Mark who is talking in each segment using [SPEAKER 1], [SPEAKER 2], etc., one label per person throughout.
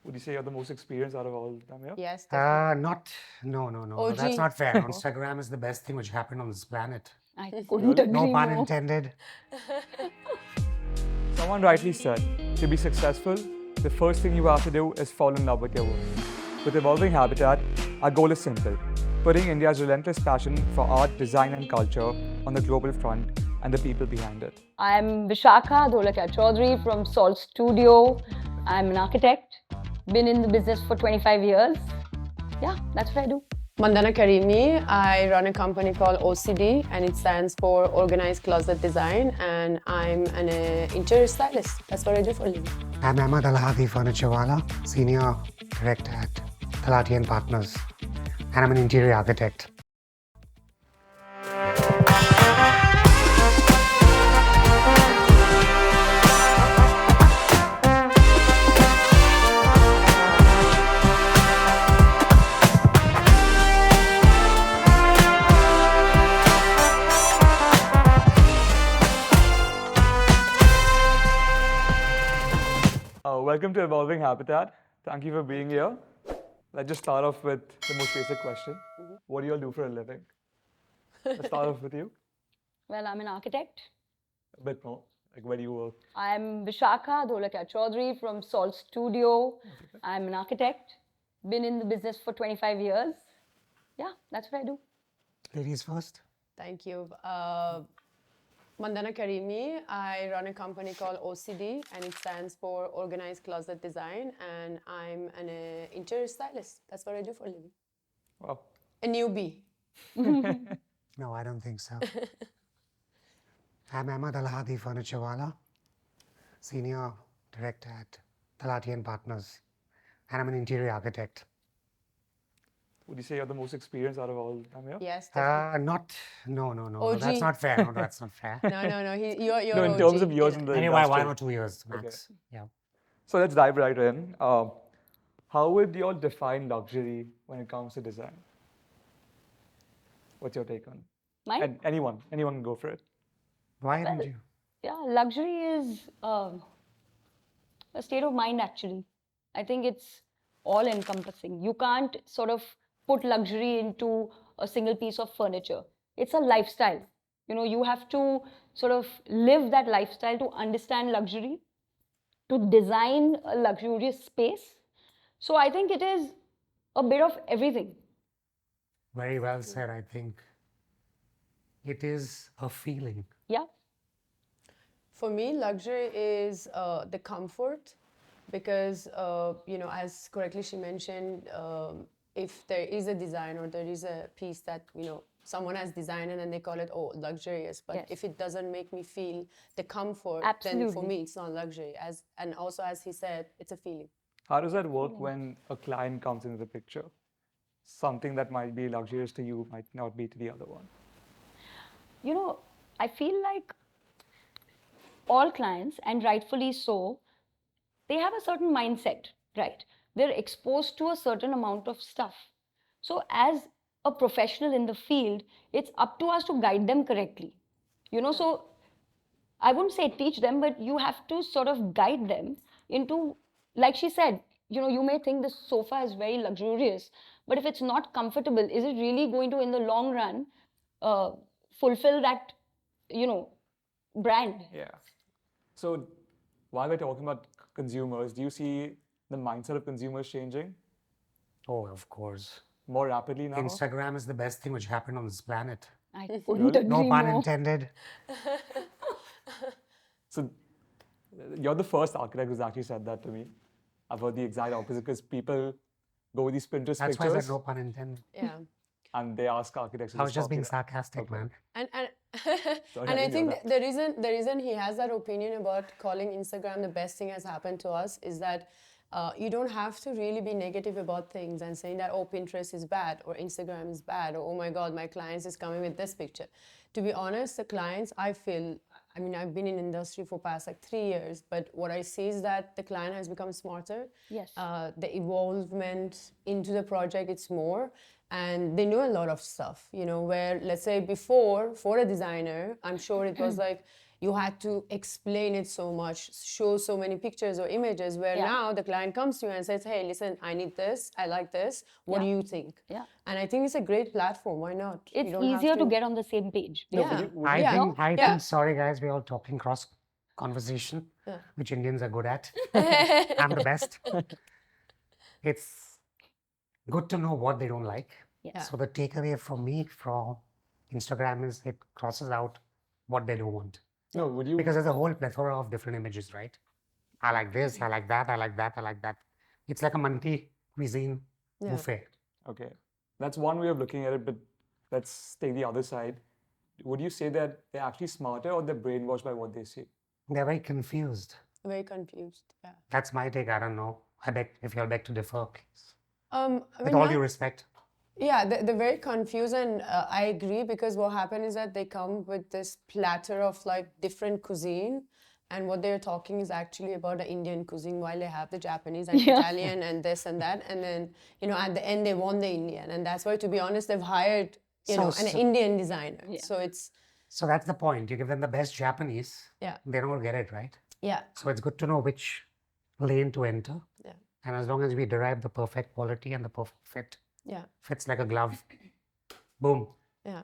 [SPEAKER 1] Would you say you're the most experienced out of all of them here?
[SPEAKER 2] Yes, definitely.
[SPEAKER 3] No. That's
[SPEAKER 2] OG.
[SPEAKER 3] not fair. Instagram is the best thing which happened on this planet.
[SPEAKER 4] I couldn't agree
[SPEAKER 3] No pun
[SPEAKER 4] more.
[SPEAKER 3] intended.
[SPEAKER 1] Someone rightly said, to be successful, the first thing you have to do is fall in love with your work. With Evolving Habitat, our goal is simple: putting India's relentless passion for art, design, and culture on the global front and the people behind it.
[SPEAKER 4] I'm Vishakha Dholakya Chaudhary from Salt Studio. I'm an architect. Been in the business for 25 years. Yeah, that's what I do.
[SPEAKER 2] Mandana Karimi. I run a company called OCD, and it stands for Organized Closet Design, and I'm an interior stylist. That's what I do for a living.
[SPEAKER 3] I'm Ahmad Alhadi Furniturewala, Senior Director at Talati & Partners, and I'm an interior architect.
[SPEAKER 1] Welcome to Evolving Habitat. Thank you for being here. Let's just start off with the most basic question. What do you all do for a living? Let's start off with you.
[SPEAKER 4] Well, I'm an architect.
[SPEAKER 1] A bit more. Like, where do you work?
[SPEAKER 4] I'm Vishakha Dholakya Chaudhary from Salt Studio. I'm an architect. Been in the business for 25 years. Yeah, that's what I do.
[SPEAKER 3] Ladies first.
[SPEAKER 2] Thank you. Mandana Karimi. I run a company called OCD, and it stands for Organized Closet Design, and I'm an interior stylist. That's what I do for a living.
[SPEAKER 1] Wow.
[SPEAKER 2] A newbie.
[SPEAKER 3] No, I don't think so. I'm Ahmad Alhadi Furniturewala, Senior Director at Talati & Partners, and I'm an interior architect.
[SPEAKER 1] Would you say you're the most experienced out of all of them here?
[SPEAKER 2] Yes, definitely.
[SPEAKER 3] No.
[SPEAKER 2] OG.
[SPEAKER 3] That's not fair. No, that's not fair.
[SPEAKER 2] No. You're
[SPEAKER 1] No, in
[SPEAKER 2] OG.
[SPEAKER 1] terms of years in the
[SPEAKER 3] Anyway,
[SPEAKER 1] industry.
[SPEAKER 3] 1 or 2 years max. Yeah.
[SPEAKER 1] So let's dive right in. How would you all define luxury when it comes to design? What's your take on it?
[SPEAKER 4] Mine?
[SPEAKER 1] And anyone can go for it.
[SPEAKER 3] Why didn't you?
[SPEAKER 4] Yeah, luxury is a state of mind, actually. I think it's all encompassing. You can't sort of put luxury into a single piece of furniture. It's a lifestyle. You have to sort of live that lifestyle to understand luxury, to design a luxurious space. So I think it is a bit of everything.
[SPEAKER 3] Very well said, I think. It is a feeling.
[SPEAKER 4] Yeah.
[SPEAKER 2] For me, luxury is the comfort, because as correctly she mentioned, if there is a design or there is a piece that someone has designed and they call it luxurious, but
[SPEAKER 4] Yes.
[SPEAKER 2] if it doesn't make me feel the comfort, then for
[SPEAKER 4] Absolutely.
[SPEAKER 2] me it's not luxury. And also, as he said, it's a feeling.
[SPEAKER 1] How does that work when a client comes into the picture? Something that might be luxurious to you might not be to the other one.
[SPEAKER 4] I feel like all clients, and rightfully so, they have a certain mindset, right? They're exposed to a certain amount of stuff. So as a professional in the field, it's up to us to guide them correctly. So I wouldn't say teach them, but you have to sort of guide them into, like she said, you may think the sofa is very luxurious, but if it's not comfortable, is it really going to, in the long run, fulfill that, brand?
[SPEAKER 1] Yeah. So while we're talking about consumers, do you see the mindset of consumers changing
[SPEAKER 3] Oh, of course.
[SPEAKER 1] more rapidly now?
[SPEAKER 3] Instagram is the best thing which happened on this planet.
[SPEAKER 4] I couldn't agree
[SPEAKER 3] No pun
[SPEAKER 4] more.
[SPEAKER 3] intended.
[SPEAKER 1] So you're the first architect who's actually said that to me. I've heard the exact opposite, because people go with these Pinterest
[SPEAKER 3] That's why I
[SPEAKER 1] pictures
[SPEAKER 3] said no pun intended.
[SPEAKER 2] Yeah.
[SPEAKER 1] and they ask architects to
[SPEAKER 3] I was just
[SPEAKER 1] copy
[SPEAKER 3] being
[SPEAKER 1] that.
[SPEAKER 3] sarcastic,
[SPEAKER 1] Okay.
[SPEAKER 3] man.
[SPEAKER 2] And
[SPEAKER 1] Sorry,
[SPEAKER 2] and
[SPEAKER 1] I
[SPEAKER 2] I
[SPEAKER 1] didn't
[SPEAKER 2] think
[SPEAKER 1] know
[SPEAKER 2] the reason he has that opinion about calling Instagram the best thing has happened to us is that you don't have to really be negative about things and saying that Pinterest is bad or Instagram is bad, or oh my God, my clients is coming with this picture. To be honest, the clients, I've been in industry for past 3 years, but what I see is that the client has become smarter.
[SPEAKER 4] Yes.
[SPEAKER 2] The involvement into the project, it's more. And they know a lot of stuff, where, let's say, before, for a designer, I'm sure it was like, you had to explain it so much, show so many pictures or images, where now the client comes to you and says, hey, listen, I need this, I like this, what do you think?
[SPEAKER 4] Yeah.
[SPEAKER 2] And I think it's a great platform. Why not? You
[SPEAKER 4] It's
[SPEAKER 2] don't have
[SPEAKER 4] easier to get on the same page.
[SPEAKER 2] Yeah.
[SPEAKER 3] I
[SPEAKER 2] Yeah.
[SPEAKER 3] think, sorry guys, we're all talking cross conversation,
[SPEAKER 2] Yeah.
[SPEAKER 3] which Indians are good at. I'm the best. It's good to know what they don't like.
[SPEAKER 4] Yeah.
[SPEAKER 3] So the takeaway from me from Instagram is it crosses out what they don't want.
[SPEAKER 1] No, would you?
[SPEAKER 3] Because there's a whole plethora of different images, right? I like this, I like that, I like that, I like that. It's like a multi-cuisine buffet.
[SPEAKER 1] Okay, that's one way of looking at it, but let's take the other side. Would you say that they're actually smarter or they're brainwashed by what they see?
[SPEAKER 3] They're very confused.
[SPEAKER 2] very confused. Yeah.
[SPEAKER 3] That's my take. I don't know. I beg if you'll beg to differ, please.
[SPEAKER 2] I
[SPEAKER 3] With
[SPEAKER 2] mean,
[SPEAKER 3] all
[SPEAKER 2] not-
[SPEAKER 3] due respect.
[SPEAKER 2] Yeah, they're very confused, and I agree, because what happened is that they come with this platter of like different cuisine, and what they're talking is actually about the Indian cuisine, while they have the Japanese and Italian and this and that, and then at the end they want the Indian, and that's why, to be honest, they've hired an Indian designer. So it's
[SPEAKER 3] So that's the point. You give them the best Japanese,
[SPEAKER 2] yeah,
[SPEAKER 3] they don't get it, right?
[SPEAKER 2] yeah,
[SPEAKER 3] So it's good to know which lane to enter.
[SPEAKER 2] yeah,
[SPEAKER 3] And as long as we derive the perfect quality and the perfect fit,
[SPEAKER 2] yeah,
[SPEAKER 3] fits like a glove, boom.
[SPEAKER 2] yeah.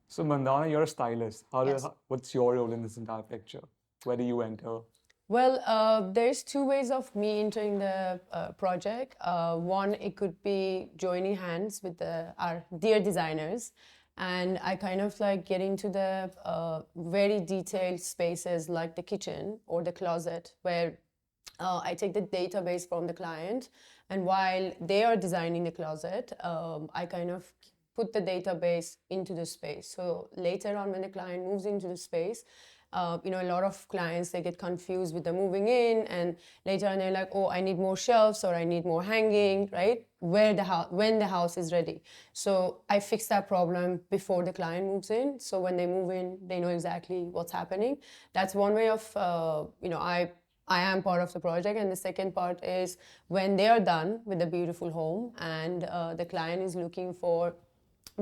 [SPEAKER 1] So Mandana, you're a stylist.
[SPEAKER 2] Yes.
[SPEAKER 1] What's your role in this entire picture? Where do you enter?
[SPEAKER 2] Well, there's two ways of me entering the project. One, it could be joining hands with our dear designers, and I kind of like get into the very detailed spaces like the kitchen or the closet, where I take the database from the client, and while they are designing the closet, I kind of put the database into the space. So later on, when the client moves into the space, a lot of clients, they get confused with the moving in, and later on they're like, oh, I need more shelves, or I need more hanging, right? When the house is ready. So I fix that problem before the client moves in. So when they move in, they know exactly what's happening. That's one way of, I am part of the project. And the second part is when they are done with the beautiful home, and the client is looking for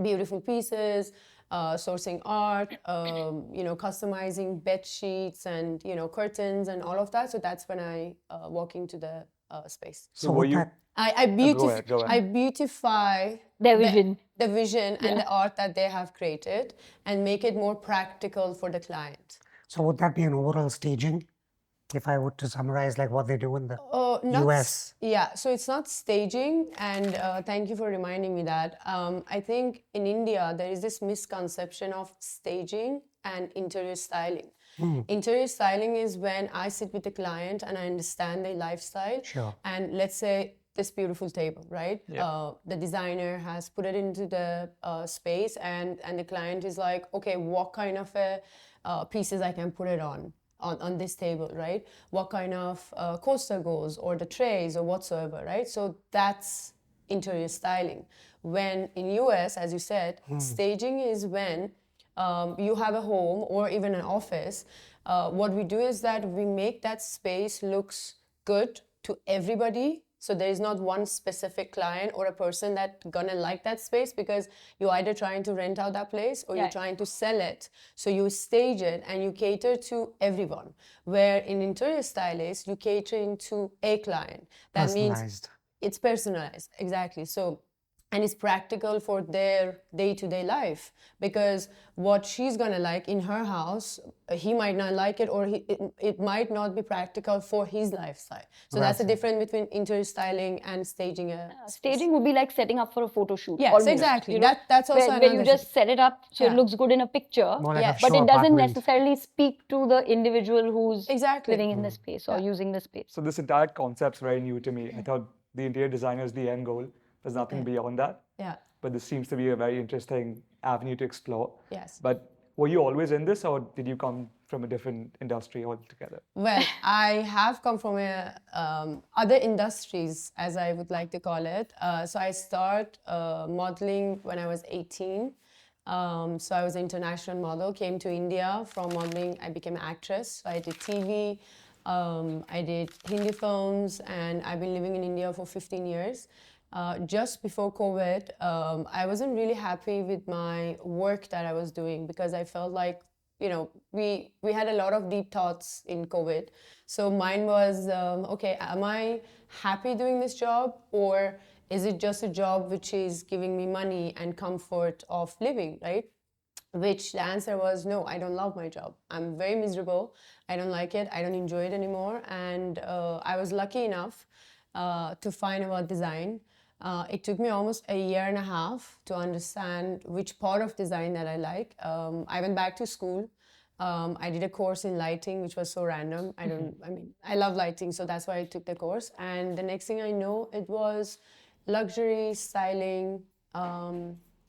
[SPEAKER 2] beautiful pieces, sourcing art, customizing bed sheets and curtains and all of that. So that's when I walk into the space.
[SPEAKER 1] So were you?
[SPEAKER 2] I
[SPEAKER 1] Go ahead.
[SPEAKER 2] I beautify
[SPEAKER 4] Their vision.
[SPEAKER 2] the vision and the art that they have created, and make it more practical for the client.
[SPEAKER 3] So would that be an overall staging? If I were to summarize like what they do in the US.
[SPEAKER 2] Yeah, so it's not staging, and thank you for reminding me that. I think in India, there is this misconception of staging and interior styling. Interior styling is when I sit with the client and I understand their lifestyle.
[SPEAKER 3] Sure.
[SPEAKER 2] And let's say this beautiful table, right? The designer has put it into the space, and the client is like, okay, what kind of pieces I can put it on this table, right? What kind of coaster goes, or the trays, or whatsoever, right? So that's interior styling. When in US, as you said, staging is when you have a home or even an office. What we do is that we make that space looks good to everybody. So there is not one specific client or a person that gonna like that space, because you're either trying to rent out that place or you're trying to sell it. So you stage it and you cater to everyone. Where in interior stylist, you catering to a client. That means
[SPEAKER 3] Personalized.
[SPEAKER 2] it's personalized, exactly. So, and it's practical for their day-to-day life, because what she's gonna like in her house, he might not like it, or it might not be practical for his lifestyle. So that's the difference between interior styling and staging a
[SPEAKER 4] Staging would be like setting up for a photo shoot.
[SPEAKER 2] Yes,
[SPEAKER 4] almost,
[SPEAKER 2] exactly.
[SPEAKER 4] That's
[SPEAKER 2] That's also
[SPEAKER 4] where you
[SPEAKER 2] another
[SPEAKER 4] just set it up so it looks good in a picture,
[SPEAKER 3] More like
[SPEAKER 2] Yeah,
[SPEAKER 3] a
[SPEAKER 4] but
[SPEAKER 3] show
[SPEAKER 4] it doesn't
[SPEAKER 3] apartment.
[SPEAKER 4] necessarily speak to the individual who's
[SPEAKER 2] Exactly.
[SPEAKER 4] living in the space or using the space.
[SPEAKER 1] So this entire concept's very new to me. I thought the interior designer is the end goal. There's nothing beyond that.
[SPEAKER 2] Yeah.
[SPEAKER 1] But this seems to be a very interesting avenue to explore.
[SPEAKER 2] Yes.
[SPEAKER 1] But were you always in this, or did you come from a different industry altogether?
[SPEAKER 2] Well, I have come from other industries, as I would like to call it. So I started modeling when I was 18. So I was an international model, came to India. From modeling, I became an actress. So I did TV, I did Hindi films, and I've been living in India for 15 years. Just before COVID, I wasn't really happy with my work that I was doing, because I felt like we had a lot of deep thoughts in COVID. So mine was, okay, am I happy doing this job, or is it just a job which is giving me money and comfort of living, right? Which the answer was no, I don't love my job. I'm very miserable. I don't like it. I don't enjoy it anymore. And I was lucky enough to find about design. It took me almost a year and a half to understand which part of design that I like. I went back to school. I did a course in lighting, which was so random. I love lighting, so that's why I took the course. And the next thing I know, it was luxury styling,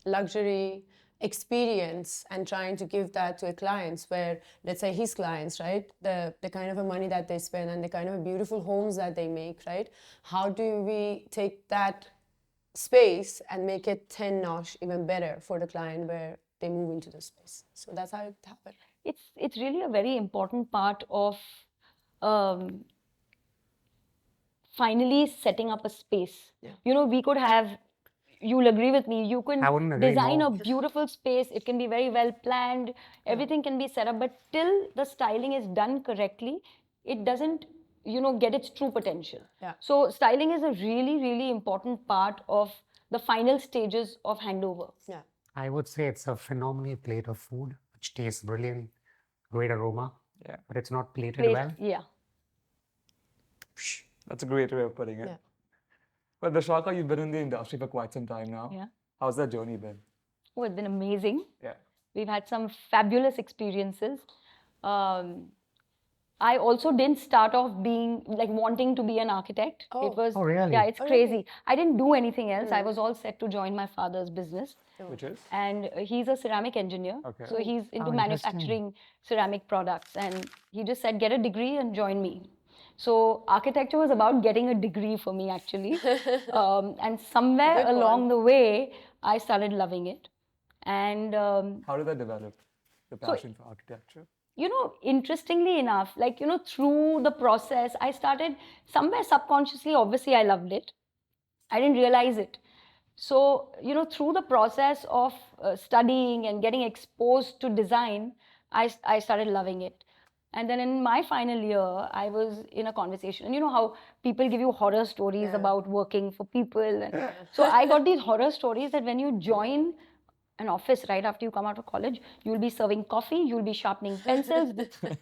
[SPEAKER 2] luxury experience, and trying to give that to a clients, where, let's say, his clients, right, the kind of a money that they spend and the kind of beautiful homes that they make, right? How do we take that space and make it 10 notch even better for the client where they move into the space? So that's how it happened.
[SPEAKER 4] It's really a very important part of finally setting up a space. We could have, you'll agree with me, you can
[SPEAKER 3] I wouldn't agree
[SPEAKER 4] design
[SPEAKER 3] more.
[SPEAKER 4] a beautiful space, it can be very well planned, everything can be set up, but till the styling is done correctly, it doesn't get its true potential.
[SPEAKER 2] Yeah.
[SPEAKER 4] So styling is a really, really important part of the final stages of handover.
[SPEAKER 2] Yeah.
[SPEAKER 3] I would say it's a phenomenal plate of food, which tastes brilliant, great aroma,
[SPEAKER 1] Yeah.
[SPEAKER 3] but it's not plated
[SPEAKER 4] Place-
[SPEAKER 3] well.
[SPEAKER 4] Yeah.
[SPEAKER 1] That's a great way of putting it.
[SPEAKER 2] Yeah.
[SPEAKER 1] But Vishaka, you've been in the industry for quite some time now.
[SPEAKER 4] Yeah.
[SPEAKER 1] How's that journey been?
[SPEAKER 4] Oh, it's been amazing.
[SPEAKER 1] Yeah.
[SPEAKER 4] We've had some fabulous experiences. I also didn't start off being like wanting to be an architect.
[SPEAKER 2] Oh.
[SPEAKER 4] It was,
[SPEAKER 3] Oh, really?
[SPEAKER 4] yeah, it's
[SPEAKER 2] Oh,
[SPEAKER 4] crazy.
[SPEAKER 2] really?
[SPEAKER 4] I didn't do anything else. I was all set to join my father's business.
[SPEAKER 1] Which is?
[SPEAKER 4] And he's a ceramic engineer.
[SPEAKER 1] Okay.
[SPEAKER 4] So he's into
[SPEAKER 3] interesting.
[SPEAKER 4] manufacturing ceramic products. And he just said, get a degree and join me. So architecture was about getting a degree for me, actually. And somewhere
[SPEAKER 2] Good
[SPEAKER 4] along
[SPEAKER 2] one.
[SPEAKER 4] the way, I started loving it. And
[SPEAKER 1] How did that develop, the passion for architecture?
[SPEAKER 4] interestingly enough, through the process, I started somewhere subconsciously, obviously, I loved it. I didn't realize it. So, through the process of studying and getting exposed to design, I started loving it. And then in my final year, I was in a conversation. And you know how people give you horror stories about working for people. And so I got these horror stories that when you join an office right after you come out of college, you'll be serving coffee, you'll be sharpening pencils.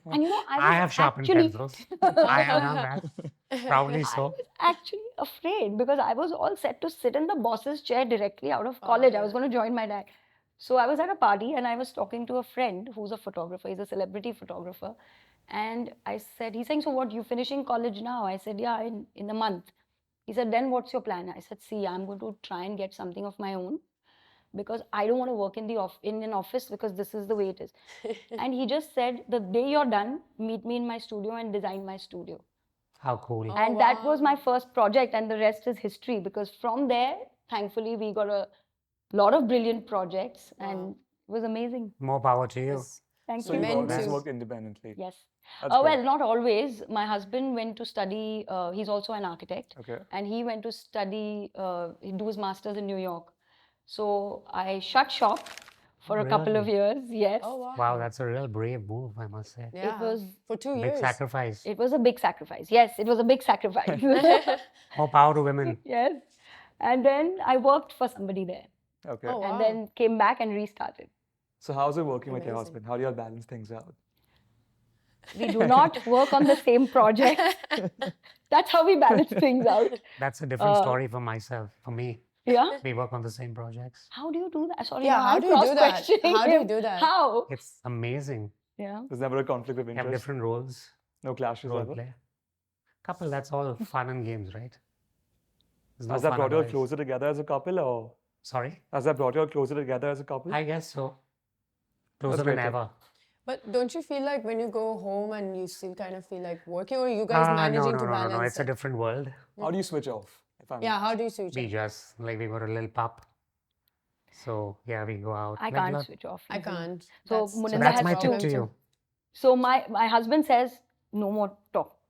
[SPEAKER 4] And
[SPEAKER 3] I have sharpened pencils. I have done that. Proudly so.
[SPEAKER 4] actually afraid because I was all set to sit in the boss's chair directly out of college. I was going to join my dad. So I was at a party and I was talking to a friend who's a photographer. He's a celebrity photographer. And I said, he's saying, so what, you finishing college now? I said, yeah, in a month. He said, then what's your plan? I said, see, I'm going to try and get something of my own because I don't want to work in an office because this is the way it is. And he just said, the day you're done, meet me in my studio and design my studio.
[SPEAKER 3] How cool.
[SPEAKER 4] And that was my first project, and the rest is history because from there, thankfully, we got a lot of brilliant projects and it was amazing.
[SPEAKER 3] More power to you.
[SPEAKER 4] Thank
[SPEAKER 1] So
[SPEAKER 4] you.
[SPEAKER 1] you've
[SPEAKER 2] Meant
[SPEAKER 1] always
[SPEAKER 2] to.
[SPEAKER 1] worked independently?
[SPEAKER 4] Yes.
[SPEAKER 1] That's
[SPEAKER 4] Well,
[SPEAKER 1] great.
[SPEAKER 4] not always. My husband went to study, he's also an architect.
[SPEAKER 1] Okay.
[SPEAKER 4] And he went to study, do his master's in New York. So I shut shop for a couple of years. Yes.
[SPEAKER 2] Oh, wow.
[SPEAKER 3] Wow, that's a real brave move, I must say.
[SPEAKER 2] Yeah.
[SPEAKER 4] It was
[SPEAKER 2] for 2
[SPEAKER 3] Big
[SPEAKER 2] years.
[SPEAKER 3] sacrifice.
[SPEAKER 4] It was a big sacrifice. Yes, it was a big sacrifice.
[SPEAKER 3] More power to women.
[SPEAKER 4] Yes. And then I worked for somebody there
[SPEAKER 1] Okay.
[SPEAKER 2] Oh, wow.
[SPEAKER 4] and then came back and restarted.
[SPEAKER 1] So how's it working with your
[SPEAKER 2] Amazing.
[SPEAKER 1] husband? How do you all balance things out?
[SPEAKER 4] We do not work on the same project. That's how we balance things out.
[SPEAKER 3] That's a different story for myself, for me.
[SPEAKER 4] Yeah.
[SPEAKER 3] We work on the same projects.
[SPEAKER 4] How do you do that? Sorry,
[SPEAKER 2] Yeah,
[SPEAKER 4] now
[SPEAKER 2] how
[SPEAKER 4] I'm
[SPEAKER 2] do you do that?
[SPEAKER 4] cross-questioning
[SPEAKER 2] How do you
[SPEAKER 4] him.
[SPEAKER 2] do that?
[SPEAKER 4] How?
[SPEAKER 3] It's amazing.
[SPEAKER 4] Yeah.
[SPEAKER 1] There's never a conflict of
[SPEAKER 3] We have
[SPEAKER 1] interest?
[SPEAKER 3] different roles,
[SPEAKER 1] No clashes
[SPEAKER 3] role
[SPEAKER 1] ever?
[SPEAKER 3] play. Couple, that's all fun and games, right? There's no
[SPEAKER 1] Has that
[SPEAKER 3] fun
[SPEAKER 1] brought you all
[SPEAKER 3] otherwise.
[SPEAKER 1] closer together as a couple, or
[SPEAKER 3] Sorry?
[SPEAKER 1] has that brought you all closer together as a couple?
[SPEAKER 3] I guess so. Closer
[SPEAKER 1] great
[SPEAKER 3] than
[SPEAKER 1] to-
[SPEAKER 3] ever.
[SPEAKER 2] But don't you feel like when you go home and you still kind of feel like working, or you guys managing to balance
[SPEAKER 3] no. It's a
[SPEAKER 2] it?
[SPEAKER 3] different world.
[SPEAKER 1] How do you switch off? If I'm
[SPEAKER 2] Yeah, how do you switch
[SPEAKER 3] We
[SPEAKER 2] it?
[SPEAKER 3] just, like, we got a little pup. So, yeah, we go out.
[SPEAKER 4] I
[SPEAKER 3] regular-
[SPEAKER 4] can't switch off.
[SPEAKER 2] I
[SPEAKER 4] easily.
[SPEAKER 2] can't.
[SPEAKER 4] So
[SPEAKER 2] That's-
[SPEAKER 3] So
[SPEAKER 4] Muninda
[SPEAKER 3] that's
[SPEAKER 4] has
[SPEAKER 3] my
[SPEAKER 4] to-
[SPEAKER 3] tip to you.
[SPEAKER 4] So my husband says, no more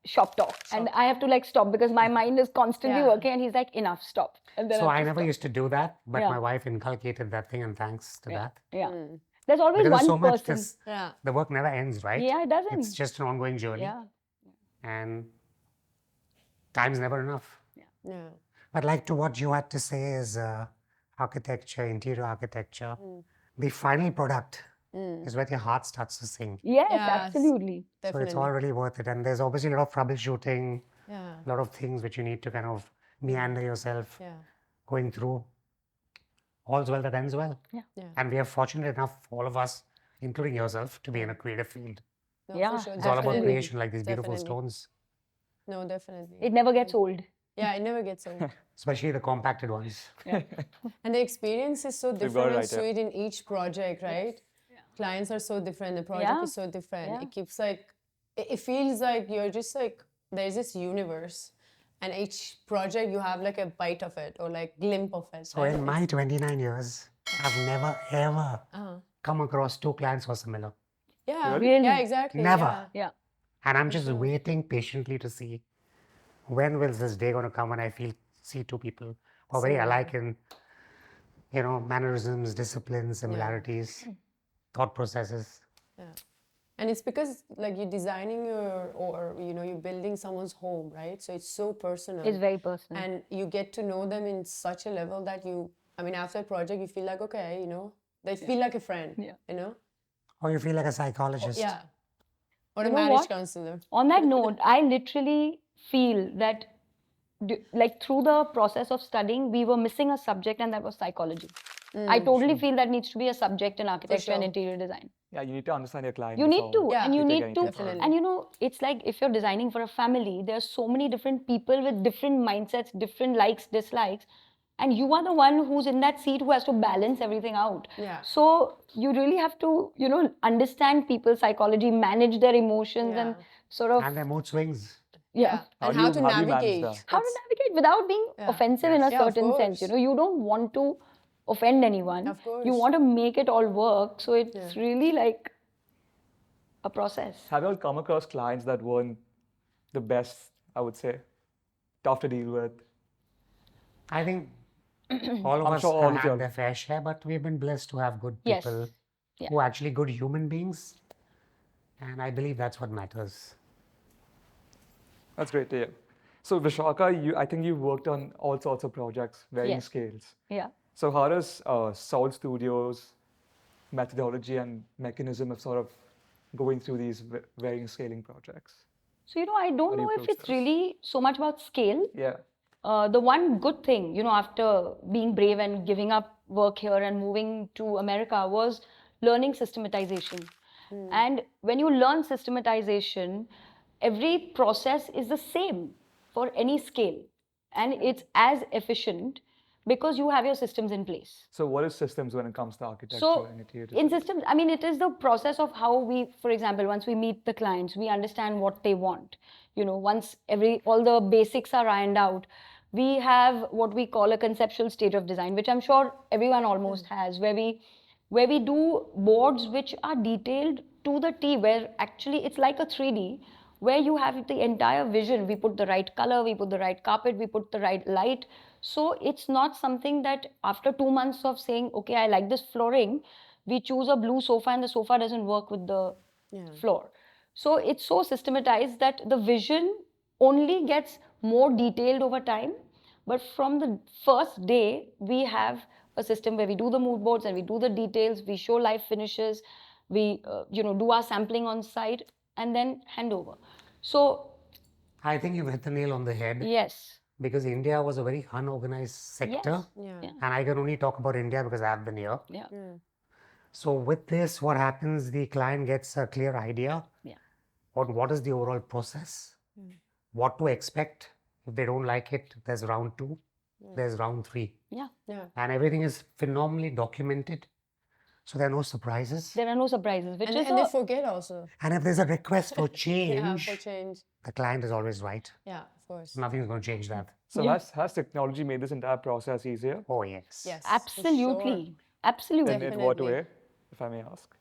[SPEAKER 4] shop talk. And I have to like stop because my mind is constantly
[SPEAKER 2] Yeah.
[SPEAKER 4] working and he's like, enough, stop. And then
[SPEAKER 3] So
[SPEAKER 4] have
[SPEAKER 3] I
[SPEAKER 4] to
[SPEAKER 3] never
[SPEAKER 4] stop.
[SPEAKER 3] used to do that, but
[SPEAKER 4] Yeah.
[SPEAKER 3] my wife inculcated that thing, and thanks to that.
[SPEAKER 4] Yeah. There's always
[SPEAKER 3] Because there's
[SPEAKER 4] one
[SPEAKER 3] so much,
[SPEAKER 4] person.
[SPEAKER 2] Yeah.
[SPEAKER 3] the work never ends, right?
[SPEAKER 4] Yeah, it doesn't.
[SPEAKER 3] It's just an ongoing journey,
[SPEAKER 4] Yeah.
[SPEAKER 3] and time's never enough.
[SPEAKER 2] Yeah.
[SPEAKER 3] But like to what you had to say is architecture, interior architecture, the final product is where your heart starts to sing.
[SPEAKER 4] Yes,
[SPEAKER 2] Yes.
[SPEAKER 4] absolutely.
[SPEAKER 3] So
[SPEAKER 2] Definitely.
[SPEAKER 3] it's all really worth it. And there's obviously a lot of troubleshooting,
[SPEAKER 2] Yeah.
[SPEAKER 3] a lot of things which you need to kind of meander yourself
[SPEAKER 2] Yeah.
[SPEAKER 3] going through. All's well that ends well.
[SPEAKER 4] Yeah.
[SPEAKER 2] Yeah.
[SPEAKER 3] And we are fortunate enough, all of us, including yourself, to be in a creative field.
[SPEAKER 2] No,
[SPEAKER 4] Yeah,
[SPEAKER 2] for sure.
[SPEAKER 3] It's all about
[SPEAKER 2] Definitely.
[SPEAKER 3] creation, like these beautiful
[SPEAKER 2] Definitely.
[SPEAKER 3] stones,
[SPEAKER 2] No, definitely.
[SPEAKER 4] It never gets old.
[SPEAKER 2] Yeah, it never gets old.
[SPEAKER 3] especially the compacted ones.
[SPEAKER 2] And the experience is so
[SPEAKER 1] got
[SPEAKER 2] different
[SPEAKER 1] it
[SPEAKER 2] and
[SPEAKER 1] right, yeah.
[SPEAKER 2] sweet in each project, right? Clients are so different. The project
[SPEAKER 4] Yeah.
[SPEAKER 2] is so different.
[SPEAKER 4] Yeah.
[SPEAKER 2] It keeps like, it feels like you're just like, there's this universe. And each project you have like a bite of it or like glimpse of it.
[SPEAKER 3] So
[SPEAKER 2] right?
[SPEAKER 3] in my 29 years, I've never ever
[SPEAKER 2] Uh-huh.
[SPEAKER 3] come across two clients who are similar.
[SPEAKER 2] Yeah.
[SPEAKER 4] Really?
[SPEAKER 2] Yeah, exactly.
[SPEAKER 3] Never.
[SPEAKER 2] Yeah.
[SPEAKER 4] Yeah.
[SPEAKER 3] And I'm just waiting patiently to see when will this day gonna come when I see two people who are very
[SPEAKER 2] Same.
[SPEAKER 3] alike in, mannerisms, disciplines, similarities, thought processes.
[SPEAKER 2] And it's because like you're designing you're building someone's home, right? So it's so personal.
[SPEAKER 4] It's very personal.
[SPEAKER 2] And you get to know them in such a level that after a project, you feel like, okay, they feel like a friend,
[SPEAKER 4] Yeah.
[SPEAKER 3] Or you feel like a psychologist.
[SPEAKER 2] Yeah. Or
[SPEAKER 4] You
[SPEAKER 2] a
[SPEAKER 4] know
[SPEAKER 2] marriage
[SPEAKER 4] what?
[SPEAKER 2] counselor.
[SPEAKER 4] On that note, I literally feel that like through the process of studying, we were missing a subject, and that was psychology. I totally feel that needs to be a subject in architecture and
[SPEAKER 2] sure.
[SPEAKER 4] interior design.
[SPEAKER 1] Yeah, you need to understand your client.
[SPEAKER 4] You need to,
[SPEAKER 2] Yeah.
[SPEAKER 4] and you
[SPEAKER 1] You take
[SPEAKER 4] need to,
[SPEAKER 1] anything forward.
[SPEAKER 2] Definitely.
[SPEAKER 4] and it's like if you're designing for a family, there are so many different people with different mindsets, different likes, dislikes, and you are the one who's in that seat who has to balance everything out.
[SPEAKER 2] Yeah.
[SPEAKER 4] So you really have to, understand people's psychology, manage their emotions, and
[SPEAKER 2] Yeah.
[SPEAKER 4] sort of,
[SPEAKER 3] And their mood swings.
[SPEAKER 4] yeah.
[SPEAKER 2] And
[SPEAKER 1] do
[SPEAKER 2] how
[SPEAKER 1] you-
[SPEAKER 2] to
[SPEAKER 1] how do you manage
[SPEAKER 2] navigate.
[SPEAKER 1] that?
[SPEAKER 4] How to
[SPEAKER 2] It's-
[SPEAKER 4] navigate without being
[SPEAKER 2] Yeah.
[SPEAKER 4] offensive in a
[SPEAKER 2] Yeah, of
[SPEAKER 4] certain sense.
[SPEAKER 2] course.
[SPEAKER 4] You don't want to offend anyone.
[SPEAKER 2] Of
[SPEAKER 4] You
[SPEAKER 2] course.
[SPEAKER 4] want to make it all work. So it's really like a process.
[SPEAKER 1] Have you all come across clients that weren't the best, I would say, tough to deal with?
[SPEAKER 3] I think all of
[SPEAKER 1] I'm
[SPEAKER 3] us
[SPEAKER 1] sure all
[SPEAKER 3] have
[SPEAKER 1] of
[SPEAKER 3] had
[SPEAKER 1] you are.
[SPEAKER 3] their fair share, but we've been blessed to have good
[SPEAKER 4] Yes.
[SPEAKER 3] people
[SPEAKER 4] Yeah.
[SPEAKER 3] who are actually good human beings. And I believe that's what matters.
[SPEAKER 1] That's great to hear. So Vishaka, I think you've worked on all sorts of projects, varying
[SPEAKER 4] Yes.
[SPEAKER 1] scales.
[SPEAKER 4] Yeah.
[SPEAKER 1] So how does Soul Studios methodology and mechanism of sort of going through these varying scaling projects?
[SPEAKER 4] So, I don't
[SPEAKER 1] do you
[SPEAKER 4] know if
[SPEAKER 1] approach
[SPEAKER 4] it's
[SPEAKER 1] this?
[SPEAKER 4] really so much about scale.
[SPEAKER 1] Yeah.
[SPEAKER 4] The one good thing, after being brave and giving up work here and moving to America was learning systematization. And when you learn systematization, every process is the same for any scale. And it's as efficient because you have your systems in place.
[SPEAKER 1] So what is systems when it comes to architecture
[SPEAKER 4] So
[SPEAKER 1] and interior
[SPEAKER 4] in
[SPEAKER 1] design?
[SPEAKER 4] systems, it is the process of how we, for example, once we meet the clients, we understand what they want. Once all the basics are ironed out, we have what we call a conceptual stage of design, which I'm sure everyone almost has, where we do boards which are detailed to the T, where actually it's like a 3D, where you have the entire vision. We put the right color, we put the right carpet, we put the right light. So it's not something that after 2 months of saying, okay, I like this flooring, we choose a blue sofa and the sofa doesn't work with the floor. So it's so systematized that the vision only gets more detailed over time. But from the first day, we have a system where we do the mood boards and we do the details, we show live finishes, we do our sampling on site and then hand over. So
[SPEAKER 3] I think you've hit the nail on the head
[SPEAKER 4] yes,
[SPEAKER 3] because India was a very unorganized sector.
[SPEAKER 2] Yeah.
[SPEAKER 3] And I can only talk about India because I've been here.
[SPEAKER 4] yeah,
[SPEAKER 3] So with this, what happens, the client gets a clear idea
[SPEAKER 4] yeah,
[SPEAKER 3] on what is the overall process, what to expect. If they don't like it, there's round 2, there's round 3.
[SPEAKER 4] yeah.
[SPEAKER 2] Yeah.
[SPEAKER 3] And everything is phenomenally documented. So there are no surprises.
[SPEAKER 4] There are no surprises, which
[SPEAKER 2] And,
[SPEAKER 4] is
[SPEAKER 2] and they forget also.
[SPEAKER 3] And if there's a request for
[SPEAKER 2] Yeah,
[SPEAKER 3] change,
[SPEAKER 2] for change.
[SPEAKER 3] the client is always right.
[SPEAKER 2] Yeah, of course.
[SPEAKER 3] Nothing's going to change that.
[SPEAKER 1] So has technology made this entire process easier?
[SPEAKER 3] Oh, yes.
[SPEAKER 2] Yes. for
[SPEAKER 4] absolutely,
[SPEAKER 2] sure.
[SPEAKER 4] absolutely.
[SPEAKER 1] In what
[SPEAKER 2] Definitely.
[SPEAKER 1] way, if I may ask?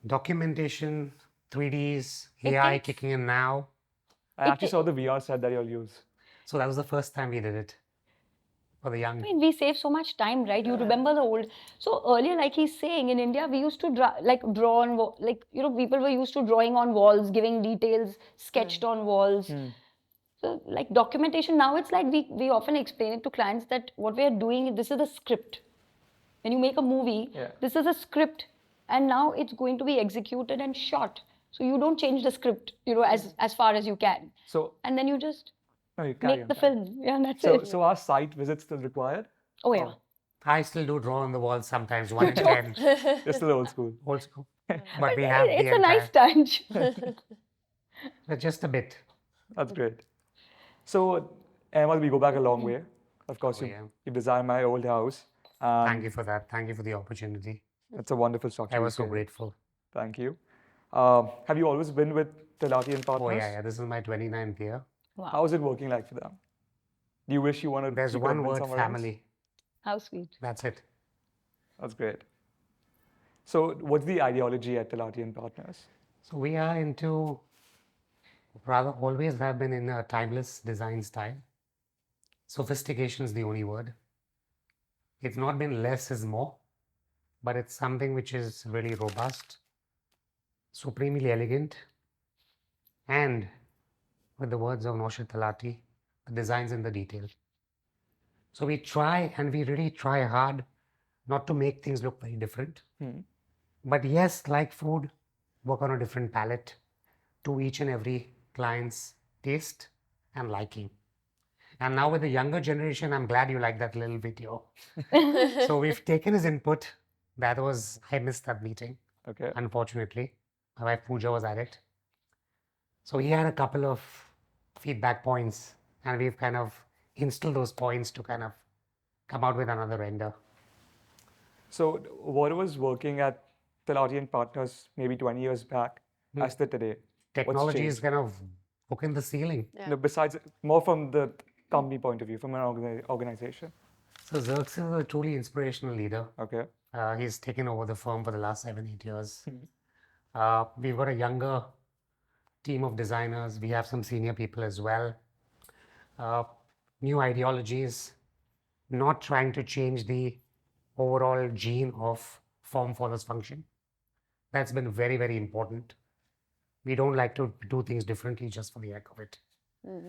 [SPEAKER 3] Documentation, 3Ds, AI
[SPEAKER 4] takes-
[SPEAKER 3] kicking in now.
[SPEAKER 1] I actually saw the VR set that you'll use.
[SPEAKER 3] So that was the first time we did it. for the young.
[SPEAKER 4] I mean, we save so much time, right? You remember the old. So earlier, like he's saying, in India, we used to draw on, like, you know, people were used to drawing on walls, giving details, sketched on walls. So like documentation, now it's like we often explain it to clients that what we are doing, this is a script. When you make a movie,
[SPEAKER 1] Yeah.
[SPEAKER 4] this is a script, and now it's going to be executed and shot. So you don't change the script, you know, as far as you can.
[SPEAKER 1] So,
[SPEAKER 4] And then you just
[SPEAKER 1] no, you carry
[SPEAKER 4] make
[SPEAKER 1] on,
[SPEAKER 4] the
[SPEAKER 1] carry on.
[SPEAKER 4] film. Yeah, that's
[SPEAKER 1] So,
[SPEAKER 4] it.
[SPEAKER 1] so are site visits still required?
[SPEAKER 4] Oh yeah.
[SPEAKER 3] I still do draw on the wall sometimes, 1 in 10,
[SPEAKER 1] You're still old school.
[SPEAKER 3] old school. But we have the
[SPEAKER 4] It's a nice
[SPEAKER 3] entire,
[SPEAKER 4] touch.
[SPEAKER 3] just a bit.
[SPEAKER 1] That's great. So, Emma, we go back a long way. Of course,
[SPEAKER 3] Oh,
[SPEAKER 1] you,
[SPEAKER 3] yeah.
[SPEAKER 1] you designed my old house. And
[SPEAKER 3] Thank you for that. Thank you for the opportunity.
[SPEAKER 1] It's a wonderful structure.
[SPEAKER 3] I
[SPEAKER 1] you
[SPEAKER 3] was so
[SPEAKER 1] created.
[SPEAKER 3] grateful.
[SPEAKER 1] Thank you. Have you always been with Telati and Partners?
[SPEAKER 3] Oh, yeah. This is my 29th year.
[SPEAKER 4] Wow.
[SPEAKER 1] How's it working like for them? Do you wish you wanted
[SPEAKER 3] There's
[SPEAKER 1] you could have
[SPEAKER 3] one
[SPEAKER 1] been
[SPEAKER 3] word,
[SPEAKER 1] somewhere else?
[SPEAKER 3] family.
[SPEAKER 4] How sweet.
[SPEAKER 3] That's it.
[SPEAKER 1] That's great. So, what's the ideology at Telati and Partners?
[SPEAKER 3] So we are into, rather always have been in a timeless design style. Sophistication is the only word. It's not been less is more, but it's something which is really robust, supremely elegant, and with the words of Naushad Talati, the design's in the detail. So we try and we really try hard not to make things look very different. But yes, like food, work on a different palette to each and every client's taste and liking. And now with the younger generation, I'm glad you like that little video. So we've taken his input. I missed that meeting,
[SPEAKER 1] Okay.
[SPEAKER 3] unfortunately. My wife Pooja was at it. So he had a couple of feedback points, and we've kind of instilled those points to kind of come out with another render.
[SPEAKER 1] So, what was working at Telati and Partners maybe 20 years back as to today?
[SPEAKER 3] Technology
[SPEAKER 1] changed?
[SPEAKER 3] is kind of hook in the ceiling.
[SPEAKER 1] No, besides, more from the company point of view, from an organization.
[SPEAKER 3] So Xerxes is a truly inspirational leader.
[SPEAKER 1] Okay.
[SPEAKER 3] He's taken over the firm for the last 7-8 years. We've got a younger team of designers. We have some senior people as well. New ideologies, not trying to change the overall gene of form follows function. That's been very, very important. We don't like to do things differently just for the heck of it.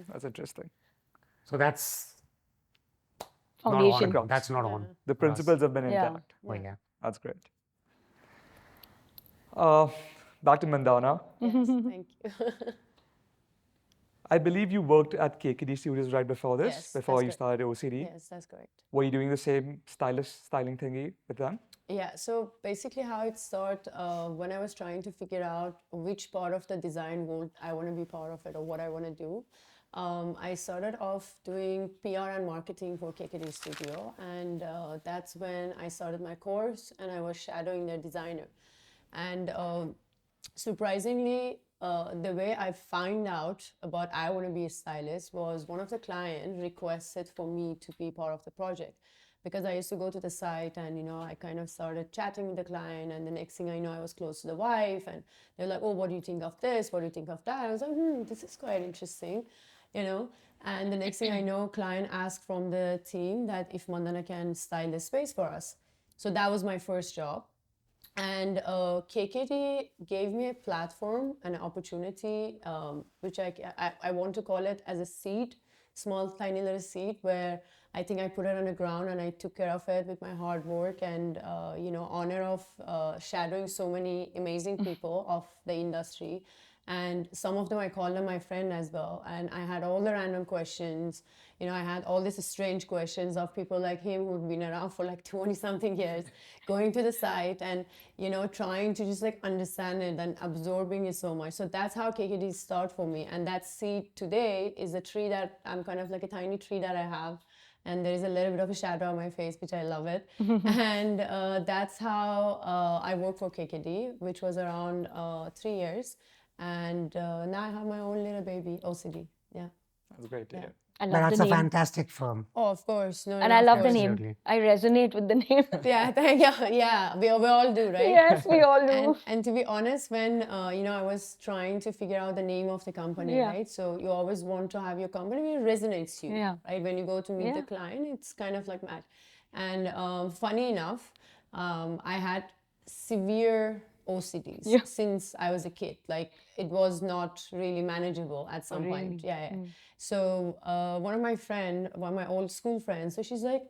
[SPEAKER 1] That's interesting.
[SPEAKER 3] So that's
[SPEAKER 4] Foundation.
[SPEAKER 3] not on. That's not on.
[SPEAKER 1] The principles have been
[SPEAKER 4] Yeah.
[SPEAKER 1] intact.
[SPEAKER 3] Oh, yeah.
[SPEAKER 1] That's great. Back to Mandana.
[SPEAKER 2] Yes, thank you.
[SPEAKER 1] I believe you worked at KKD Studios right before this,
[SPEAKER 2] Yes,
[SPEAKER 1] before
[SPEAKER 2] that's
[SPEAKER 1] you
[SPEAKER 2] correct.
[SPEAKER 1] started OCD.
[SPEAKER 2] Yes, that's correct.
[SPEAKER 1] Were you doing the same styling thingy with them?
[SPEAKER 2] Yeah, so basically how it started when I was trying to figure out which part of the design world I want to be part of it or what I want to do. I started off doing PR and marketing for KKD Studio, and that's when I started my course and I was shadowing their designer. And surprisingly, the way I found out about I want to be a stylist was one of the clients requested for me to be part of the project, because I used to go to the site and, you know, I kind of started chatting with the client, and the next thing I know, I was close to the wife, and they're like, oh, what do you think of this? What do you think of that? I was like, this is quite interesting, you know. And the next thing I know, client asked from the team that if Mandana can style the space for us. So that was my first job. And KKD gave me a platform, an opportunity, which I want to call it as a seed, small, tiny little seed, where I think I put it on the ground and I took care of it with my hard work and, you know, honor of shadowing so many amazing people of the industry. And some of them, I call them my friend as well. And I had all the random questions. You know, I had all these strange questions of people like him who've been around for like 20 something years, going to the site and, you know, trying to just like understand it and absorbing it so much. So that's how KKD started for me. And that seed today is a tree that I'm kind of like a tiny tree that I have. And there is a little bit of a shadow on my face, which I love it. And that's how I work for KKD, which was around 3 years. And now I have my own little baby, OCD. Yeah.
[SPEAKER 1] That's great to hear.
[SPEAKER 4] I
[SPEAKER 3] But
[SPEAKER 4] love
[SPEAKER 3] that's
[SPEAKER 4] the
[SPEAKER 3] a
[SPEAKER 4] name.
[SPEAKER 3] fantastic firm.
[SPEAKER 2] Oh, of course. No,
[SPEAKER 4] And
[SPEAKER 2] no,
[SPEAKER 4] I
[SPEAKER 2] of
[SPEAKER 4] love the
[SPEAKER 2] course.
[SPEAKER 4] name.
[SPEAKER 3] Absolutely.
[SPEAKER 4] I resonate with the name.
[SPEAKER 2] Yeah. We all do, right?
[SPEAKER 4] Yes, we all do.
[SPEAKER 2] And to be honest, when I was trying to figure out the name of the company,
[SPEAKER 4] Yeah.
[SPEAKER 2] right? So you always want to have your company it resonates you,
[SPEAKER 4] Yeah.
[SPEAKER 2] right? When you go to meet
[SPEAKER 4] Yeah.
[SPEAKER 2] the client, it's kind of like match. And funny enough, I had severe OCDs
[SPEAKER 4] Yeah.
[SPEAKER 2] since I was a kid. Like it was not really manageable at some point.
[SPEAKER 4] Really?
[SPEAKER 2] Yeah. So one of my old school friends, so she's like,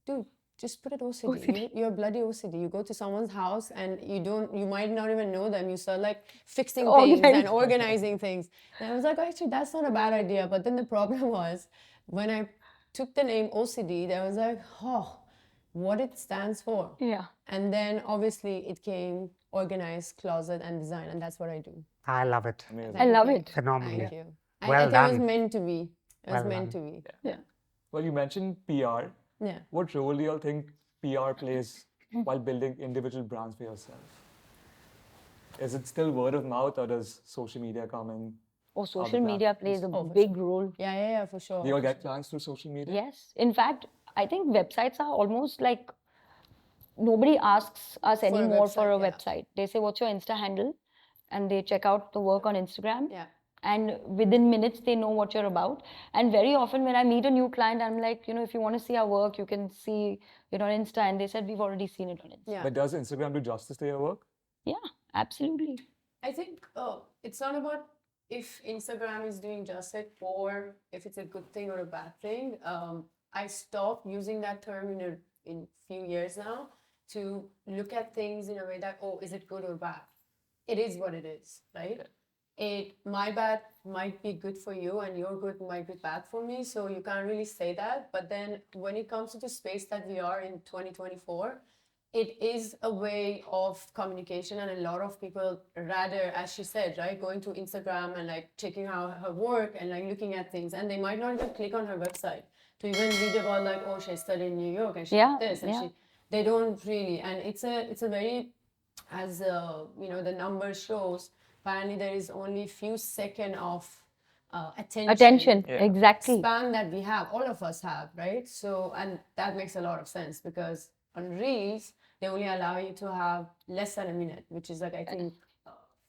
[SPEAKER 2] dude, just put it OCD. You're bloody OCD. You go to someone's house and you might not even know them. You start like fixing things and organizing things. And I was like, actually, that's not a bad idea. But then the problem was when I took the name OCD, I was like, oh, what it stands for.
[SPEAKER 4] Yeah.
[SPEAKER 2] And then obviously it came organized closet and design, and that's what I do.
[SPEAKER 3] I love it.
[SPEAKER 4] I love it.
[SPEAKER 3] Phenomenally.
[SPEAKER 2] Thank you. I
[SPEAKER 3] Well
[SPEAKER 2] think it was
[SPEAKER 3] done.
[SPEAKER 2] meant to be. It was
[SPEAKER 3] Well
[SPEAKER 2] meant to
[SPEAKER 3] done.
[SPEAKER 2] be.
[SPEAKER 4] Yeah.
[SPEAKER 1] Well, you mentioned PR.
[SPEAKER 2] Yeah.
[SPEAKER 1] What role do you all think PR plays while building individual brands for yourself? Is it still word of mouth, or does social media come in?
[SPEAKER 4] Oh, social
[SPEAKER 1] that
[SPEAKER 4] media plays a
[SPEAKER 2] for
[SPEAKER 4] big role.
[SPEAKER 2] Yeah, for sure.
[SPEAKER 1] Do you all get clients through social media?
[SPEAKER 4] Yes. In fact, I think websites are almost like nobody asks us anymore for a
[SPEAKER 2] website, yeah.
[SPEAKER 4] website. They say, what's your Insta handle? And they check out the work on Instagram.
[SPEAKER 2] Yeah.
[SPEAKER 4] And within minutes, they know what you're about. And very often when I meet a new client, I'm like, if you want to see our work, you can see it on Insta. And they said, we've already seen it on Insta.
[SPEAKER 2] Yeah.
[SPEAKER 1] But does Instagram do justice to your work?
[SPEAKER 4] Yeah, absolutely.
[SPEAKER 2] I think it's not about if Instagram is doing justice or if it's a good thing or a bad thing. I stopped using that term in few years now to look at things in a way that, oh, is it good or bad? It is what it is, right? My bad might be good for you and your good might be bad for me. So you can't really say that. But then when it comes to the space that we are in 2024, it is a way of communication, and a lot of people rather, as she said, right, going to Instagram and like checking out her work and like looking at things, and they might not even click on her website to even read about like, oh, she studied in New York and she
[SPEAKER 4] Yeah,
[SPEAKER 2] did this, and
[SPEAKER 4] yeah.
[SPEAKER 2] they don't really, and it's a very, as the number shows, apparently there is only few seconds of
[SPEAKER 4] Attention,
[SPEAKER 1] Yeah.
[SPEAKER 4] exactly.
[SPEAKER 2] span that we have, all of us have, right? So, and that makes a lot of sense because on Reels, they only allow you to have less than a minute, which is like, I think,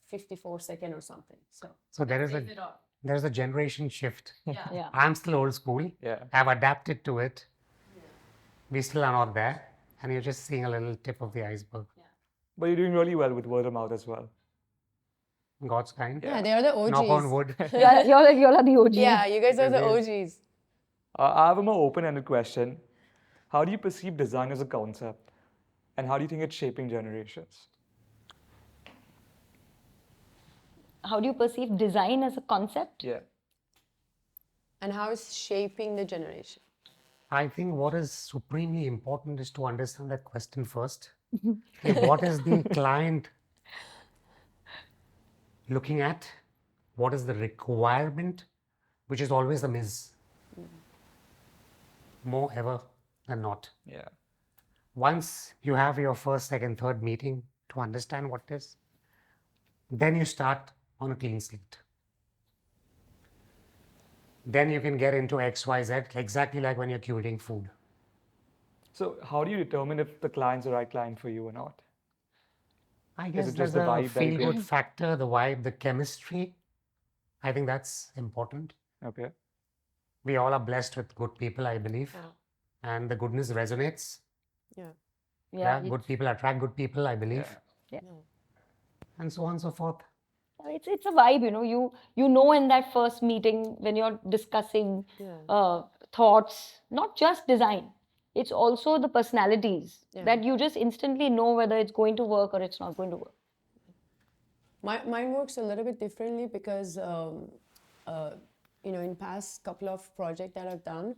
[SPEAKER 2] 54 seconds or something.
[SPEAKER 3] So there's a generation shift.
[SPEAKER 4] Yeah.
[SPEAKER 3] I'm still old school.
[SPEAKER 1] Yeah.
[SPEAKER 3] I've adapted to it. We still are not there. And you're just seeing a little tip of the iceberg.
[SPEAKER 1] But you're doing really well with word of mouth as well.
[SPEAKER 3] God's kind.
[SPEAKER 2] Yeah, they are the OGs.
[SPEAKER 3] Knock on wood.
[SPEAKER 4] You're the OG.
[SPEAKER 2] Yeah, you guys are the OGs.
[SPEAKER 1] I have a more open-ended question. How do you perceive design as a concept? And how do you think it's shaping generations?
[SPEAKER 4] How do you perceive design as a concept?
[SPEAKER 1] Yeah.
[SPEAKER 2] And how it's shaping the generation.
[SPEAKER 3] I think what is supremely important is to understand that question first. Okay, what is the client looking at? What is the requirement? Which is always a miss. More ever than not.
[SPEAKER 1] Yeah.
[SPEAKER 3] Once you have your first, second, third meeting to understand what it is, then you start on a clean slate. Then you can get into X, Y, Z, exactly like when you're curating food.
[SPEAKER 1] So how do you determine if the client's the right client for you or not?
[SPEAKER 3] I guess
[SPEAKER 1] it
[SPEAKER 3] there's
[SPEAKER 1] just the
[SPEAKER 3] a
[SPEAKER 1] vibe that you
[SPEAKER 3] feel-good
[SPEAKER 1] get?
[SPEAKER 3] factor, the vibe, the chemistry. I think that's important.
[SPEAKER 1] Okay.
[SPEAKER 3] We all are blessed with good people, I believe.
[SPEAKER 2] Yeah.
[SPEAKER 3] And the goodness resonates.
[SPEAKER 2] Yeah.
[SPEAKER 3] Yeah, good people attract good people, I believe.
[SPEAKER 1] Yeah.
[SPEAKER 3] And so on and so forth.
[SPEAKER 4] It's a vibe, you know in that first meeting when you're discussing thoughts, not just design. It's also the personalities that you just instantly know whether it's going to work or it's not going to work.
[SPEAKER 2] Mine works a little bit differently because, in past couple of projects that I've done,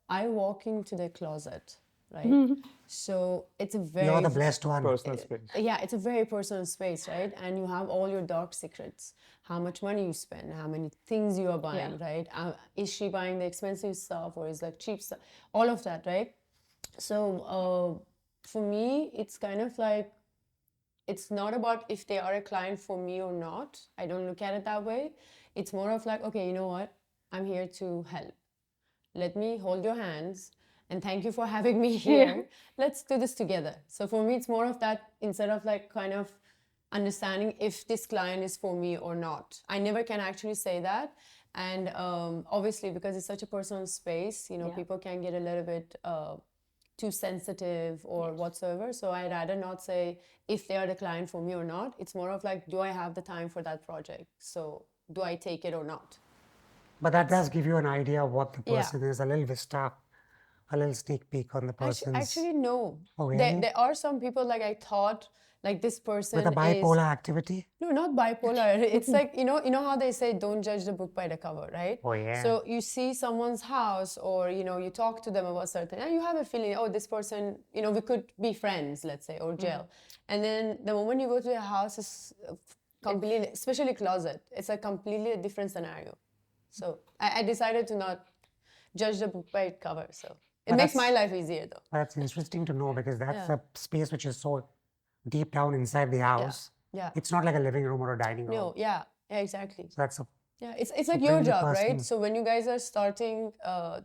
[SPEAKER 2] I walk into the closet, right? So it's a very
[SPEAKER 3] You're the blessed one.
[SPEAKER 1] Personal space.
[SPEAKER 2] yeah, it's a very personal space, right? And you have all your dark secrets, how much money you spend, how many things you are buying, right? Is she buying the expensive stuff or is like cheap stuff? All of that, right? So for me, it's kind of like, it's not about if they are a client for me or not. I don't look at it that way. It's more of like, okay, you know what? I'm here to help. let me hold your hands and thank you for having me here. Let's do this together. So for me, it's more of that, instead of like kind of understanding if this client is for me or not. I never can actually say that. And obviously, because it's such a personal space, you know,
[SPEAKER 4] Yeah.
[SPEAKER 2] people can get a little bit too sensitive or whatsoever. So I'd rather not say if they are the client for me or not. It's more of like, do I have the time for that project? So do I take it or not?
[SPEAKER 3] But that does give you an idea of what the
[SPEAKER 2] Yeah.
[SPEAKER 3] person is, a little vista, a little sneak peek on the person's.
[SPEAKER 2] Actually, no.
[SPEAKER 3] Oh,
[SPEAKER 2] There,
[SPEAKER 3] really?
[SPEAKER 2] there are some people like I thought like this person
[SPEAKER 3] With a bipolar activity?
[SPEAKER 2] No, not bipolar. It's like, you know how they say don't judge the book by the cover, right?
[SPEAKER 3] Oh, yeah.
[SPEAKER 2] So you see someone's house or, you know, you talk to them about something and you have a feeling, oh, this person, you know, we could be friends, let's say, or gel. And then the moment you go to their house, it's completely, especially closet, it's a completely different scenario. So I decided to not judge the book by its cover. So it
[SPEAKER 3] But
[SPEAKER 2] makes
[SPEAKER 3] that's-
[SPEAKER 2] my life easier though.
[SPEAKER 3] That's interesting to know because that's
[SPEAKER 2] Yeah.
[SPEAKER 3] a space which is so deep down inside the house.
[SPEAKER 2] Yeah.
[SPEAKER 3] It's not like a living room or a dining room.
[SPEAKER 2] No, yeah, exactly.
[SPEAKER 3] So that's a
[SPEAKER 2] Yeah, it's like your
[SPEAKER 3] Supremely
[SPEAKER 2] job,
[SPEAKER 3] personal.
[SPEAKER 2] right? So when you guys are starting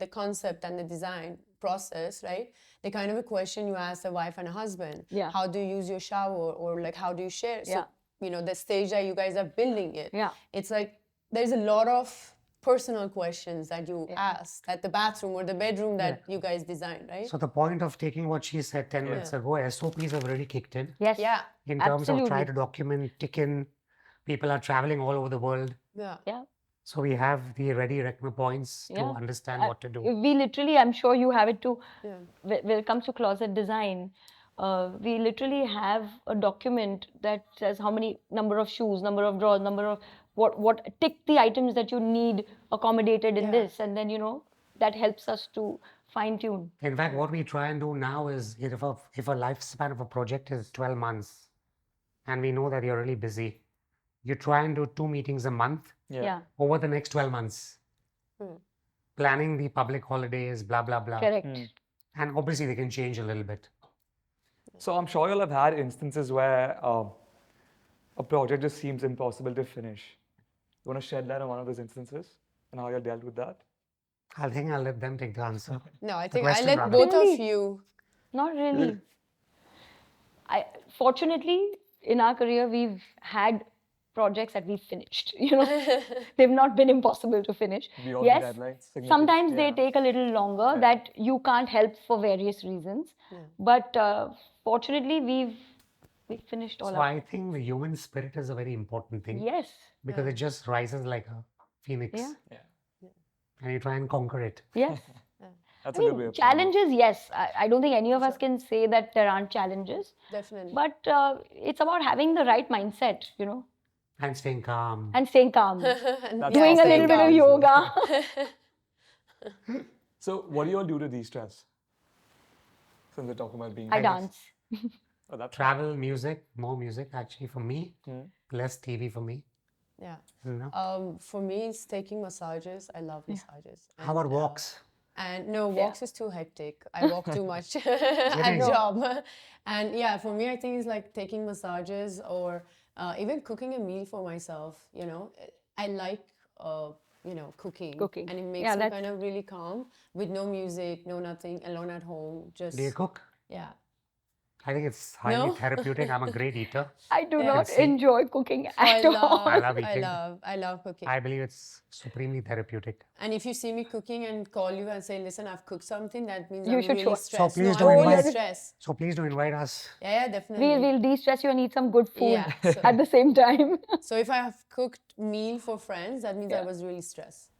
[SPEAKER 2] the concept and the design process, right? The kind of a question you ask a wife and a husband.
[SPEAKER 4] Yeah.
[SPEAKER 2] How do you use your shower, or like how do you share?
[SPEAKER 4] Yeah.
[SPEAKER 2] So you know the stage that you guys are building it.
[SPEAKER 4] Yeah.
[SPEAKER 2] It's like there's a lot of personal questions that you ask at the bathroom or the bedroom that you guys designed, right?
[SPEAKER 3] So the point of taking what she said 10 minutes ago, SOPs have already kicked in.
[SPEAKER 4] Yes.
[SPEAKER 2] Yeah,
[SPEAKER 3] In terms of try
[SPEAKER 4] absolutely.
[SPEAKER 3] to document, tick in, people are traveling all over the world.
[SPEAKER 2] yeah.
[SPEAKER 4] Yeah.
[SPEAKER 3] So we have the ready reckoner points to
[SPEAKER 4] Yeah.
[SPEAKER 3] understand what to do.
[SPEAKER 4] We literally, I'm sure you have it too.
[SPEAKER 2] Yeah.
[SPEAKER 4] When it comes to closet design, we literally have a document that says how many number of shoes, number of drawers, number of what tick the items that you need accommodated in
[SPEAKER 2] Yeah.
[SPEAKER 4] this, and then that helps us to fine tune.
[SPEAKER 3] In fact, what we try and do now is if a lifespan of a project is 12 months and we know that you're really busy, you try and do 2 meetings a month
[SPEAKER 4] Yeah,
[SPEAKER 3] over the next 12 months. Planning the public holidays, blah, blah, blah.
[SPEAKER 4] correct.
[SPEAKER 3] And obviously they can change a little bit.
[SPEAKER 1] So I'm sure you'll have had instances where a project just seems impossible to finish. You want to shed light on one of those instances and how you dealt with that?
[SPEAKER 3] I think I'll let them take the answer.
[SPEAKER 2] No, I think I
[SPEAKER 3] question
[SPEAKER 2] let
[SPEAKER 3] rather.
[SPEAKER 2] both of
[SPEAKER 4] Really?
[SPEAKER 2] you.
[SPEAKER 4] Not really. Fortunately, in our career, we've had projects that we've finished. They've not been impossible to finish.
[SPEAKER 1] We all
[SPEAKER 4] Yes,
[SPEAKER 1] have deadlines, significant-
[SPEAKER 4] sometimes they
[SPEAKER 1] yeah.
[SPEAKER 4] take a little longer that you can't help for various reasons. But fortunately, we've finished all
[SPEAKER 3] So
[SPEAKER 4] our.
[SPEAKER 3] I think the human spirit is a very important thing
[SPEAKER 4] Yes.
[SPEAKER 3] because it just rises like a phoenix
[SPEAKER 4] Yeah.
[SPEAKER 1] Yeah.
[SPEAKER 3] and you try and conquer it.
[SPEAKER 4] Yes.
[SPEAKER 1] That's
[SPEAKER 4] I
[SPEAKER 1] a good
[SPEAKER 4] mean,
[SPEAKER 1] way of putting it.
[SPEAKER 4] challenges, yes. I don't think any of us can say that there aren't challenges.
[SPEAKER 2] Definitely.
[SPEAKER 4] But it's about having the right mindset,
[SPEAKER 3] And staying calm.
[SPEAKER 4] and staying calm.
[SPEAKER 1] That's
[SPEAKER 4] Doing a
[SPEAKER 1] staying
[SPEAKER 4] little bit of
[SPEAKER 1] calm.
[SPEAKER 4] yoga.
[SPEAKER 1] So what do you all do to de-stress? Since we're talking about being
[SPEAKER 4] I
[SPEAKER 3] guess.
[SPEAKER 4] dance.
[SPEAKER 1] Oh, that's
[SPEAKER 3] Travel, music, more music actually for me.
[SPEAKER 1] Hmm.
[SPEAKER 3] Less TV for me.
[SPEAKER 2] Yeah.
[SPEAKER 3] You know?
[SPEAKER 2] For me, it's taking massages. I love massages.
[SPEAKER 3] How about walks?
[SPEAKER 2] And no, walks is too hectic. I walk too much at
[SPEAKER 3] No.
[SPEAKER 2] job. And yeah, for me, I think it's like taking massages or even cooking a meal for myself. I like cooking.
[SPEAKER 4] Cooking.
[SPEAKER 2] And it makes
[SPEAKER 4] Yeah,
[SPEAKER 2] me
[SPEAKER 4] that's-
[SPEAKER 2] kind of really calm with no music, no nothing, alone at home. Just
[SPEAKER 3] Do you cook?
[SPEAKER 2] yeah.
[SPEAKER 3] I think it's highly
[SPEAKER 2] No.
[SPEAKER 3] therapeutic. I'm a great eater.
[SPEAKER 4] I do
[SPEAKER 2] Yeah.
[SPEAKER 4] not
[SPEAKER 3] See?
[SPEAKER 4] enjoy cooking
[SPEAKER 2] I
[SPEAKER 4] at all.
[SPEAKER 2] love,
[SPEAKER 3] I love
[SPEAKER 2] I
[SPEAKER 3] eating.
[SPEAKER 2] love cooking.
[SPEAKER 3] I believe it's supremely therapeutic.
[SPEAKER 2] And if you see me cooking and call you and say, listen, I've cooked something, that means
[SPEAKER 4] You
[SPEAKER 2] I'm
[SPEAKER 4] should
[SPEAKER 2] really
[SPEAKER 4] show-
[SPEAKER 2] stressed.
[SPEAKER 3] So please
[SPEAKER 2] no,
[SPEAKER 3] don't
[SPEAKER 2] I'm really
[SPEAKER 3] invite-
[SPEAKER 2] stressed.
[SPEAKER 3] So please do invite us.
[SPEAKER 2] Yeah, definitely.
[SPEAKER 4] We'll de-stress you and eat some good food
[SPEAKER 2] Yeah, so-
[SPEAKER 4] at the same time.
[SPEAKER 2] So if I have cooked meal for friends, that means I
[SPEAKER 4] Yeah.
[SPEAKER 2] was really stressed.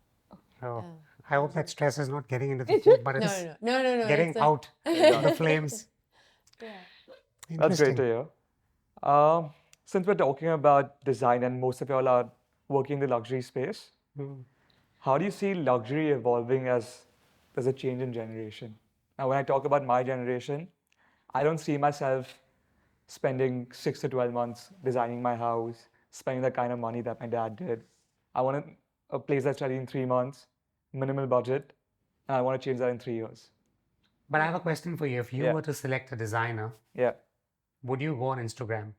[SPEAKER 3] So I hope that stress is not getting into the food, but
[SPEAKER 2] No,
[SPEAKER 3] it's
[SPEAKER 2] no.
[SPEAKER 3] getting
[SPEAKER 2] it's a-
[SPEAKER 3] out of the flames.
[SPEAKER 2] Yeah.
[SPEAKER 1] That's great
[SPEAKER 3] Interesting.
[SPEAKER 1] to hear. Since we're talking about design and most of y'all are working in the luxury space, how do you see luxury evolving as there's a change in generation? Now, when I talk about my generation, I don't see myself spending 6 to 12 months designing my house, spending the kind of money that my dad did. I want a place that's ready in 3 months, minimal budget, and I want to change that in 3 years.
[SPEAKER 3] But I have a question for you. If you
[SPEAKER 1] Yeah.
[SPEAKER 3] were to select a designer,
[SPEAKER 1] Yeah.
[SPEAKER 3] would you go on Instagram?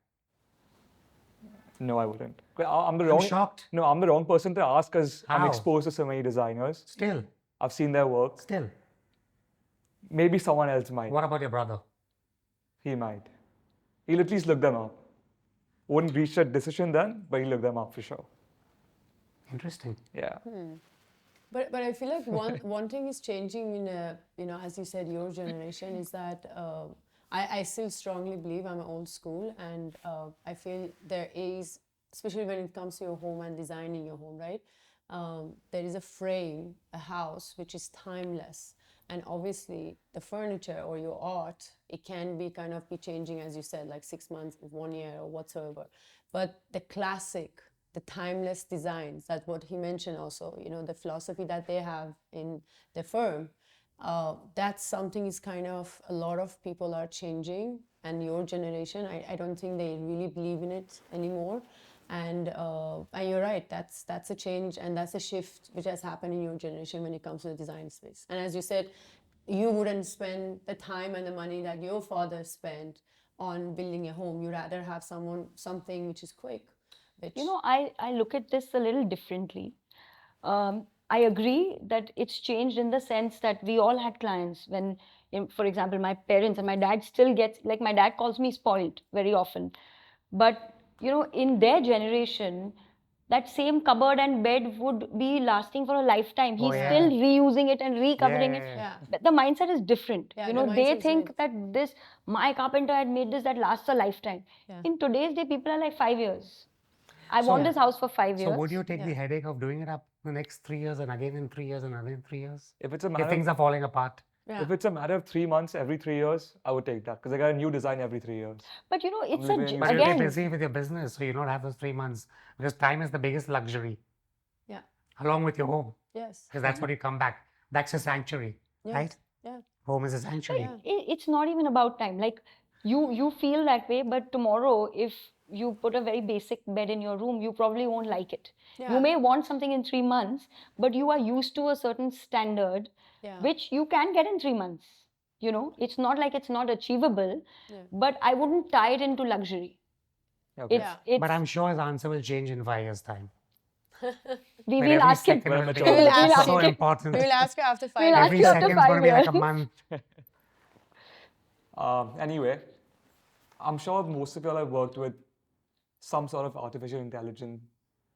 [SPEAKER 1] No, I wouldn't. I'm the
[SPEAKER 3] I'm
[SPEAKER 1] wrong.
[SPEAKER 3] shocked.
[SPEAKER 1] No, I'm the wrong person to ask because I'm
[SPEAKER 3] How?
[SPEAKER 1] exposed to so many designers.
[SPEAKER 3] Still,
[SPEAKER 1] I've seen their work.
[SPEAKER 3] Still,
[SPEAKER 1] Maybe someone else might.
[SPEAKER 3] what about your brother?
[SPEAKER 1] He might. He'll at least look them up. Wouldn't reach a decision then, but he'll look them up for sure.
[SPEAKER 3] Interesting.
[SPEAKER 1] Yeah.
[SPEAKER 2] But I feel like one thing is changing in as you said, your generation is that I still strongly believe I'm old school, and I feel there is, especially when it comes to your home and designing your home, right? There is a frame, a house which is timeless, and obviously the furniture or your art, it can be kind of be changing, as you said, like 6 months, 1 year, or whatsoever. But the classic, the timeless designs, that's what he mentioned also, the philosophy that they have in the firm, that's something is kind of a lot of people are changing, and your generation, I don't think they really believe in it anymore. And you're right, that's a change, and that's a shift which has happened in your generation when it comes to the design space. And as you said, you wouldn't spend the time and the money that your father spent on building a home. You rather have something which is quick.
[SPEAKER 4] I look at this a little differently. I agree that it's changed in the sense that we all had clients when, for example, my parents and my dad still gets, like my dad calls me spoiled very often. But, in their generation, that same cupboard and bed would be lasting for a lifetime. He's still reusing it and recovering it.
[SPEAKER 2] Yeah.
[SPEAKER 4] But the mindset is different.
[SPEAKER 2] Yeah,
[SPEAKER 4] they
[SPEAKER 2] the mindset is
[SPEAKER 4] think
[SPEAKER 2] right.
[SPEAKER 4] that my carpenter had made this that lasts a lifetime.
[SPEAKER 2] Yeah.
[SPEAKER 4] In today's day, people are like 5 years. I want this house for 5 years.
[SPEAKER 3] So would you take the headache of doing it up the next 3 years and again in 3 years and again in 3 years?
[SPEAKER 1] If it's a
[SPEAKER 3] If
[SPEAKER 1] matter
[SPEAKER 3] things are falling apart.
[SPEAKER 2] Yeah.
[SPEAKER 1] if it's a matter of 3 months every 3 years, I would take that because I got a new design every 3 years.
[SPEAKER 4] But it's
[SPEAKER 1] living
[SPEAKER 3] But you'll be
[SPEAKER 4] again.
[SPEAKER 3] busy with your business, so you don't have those 3 months. Because time is the biggest luxury,
[SPEAKER 2] Yeah.
[SPEAKER 3] along with your home.
[SPEAKER 2] Yes.
[SPEAKER 3] Because that's what you come back. That's your sanctuary,
[SPEAKER 2] Yes.
[SPEAKER 3] right?
[SPEAKER 2] Yeah.
[SPEAKER 3] Home is a sanctuary.
[SPEAKER 4] It's not even about time. Like you feel that way, but tomorrow, if you put a very basic bed in your room, you probably won't like it.
[SPEAKER 2] Yeah.
[SPEAKER 4] You may want something in 3 months, but you are used to a certain standard,
[SPEAKER 2] Yeah.
[SPEAKER 4] which you can get in 3 months. It's not like it's not achievable, but I wouldn't tie it into luxury.
[SPEAKER 1] Okay.
[SPEAKER 4] It's
[SPEAKER 3] But I'm sure his answer will change in 5 years' time.
[SPEAKER 4] we
[SPEAKER 3] When
[SPEAKER 4] will
[SPEAKER 3] every
[SPEAKER 4] ask him.
[SPEAKER 3] second
[SPEAKER 1] Well,
[SPEAKER 3] will
[SPEAKER 1] mature.
[SPEAKER 3] be
[SPEAKER 2] We'll ask
[SPEAKER 3] so
[SPEAKER 2] him.
[SPEAKER 3] important.
[SPEAKER 2] We will ask you after 5
[SPEAKER 4] We'll
[SPEAKER 2] years.
[SPEAKER 4] ask
[SPEAKER 3] Every
[SPEAKER 4] you after
[SPEAKER 3] second's going
[SPEAKER 4] 5
[SPEAKER 3] to be like a
[SPEAKER 4] years.
[SPEAKER 3] month.
[SPEAKER 1] Anyway, I'm sure most of y'all have worked with some sort of artificial intelligence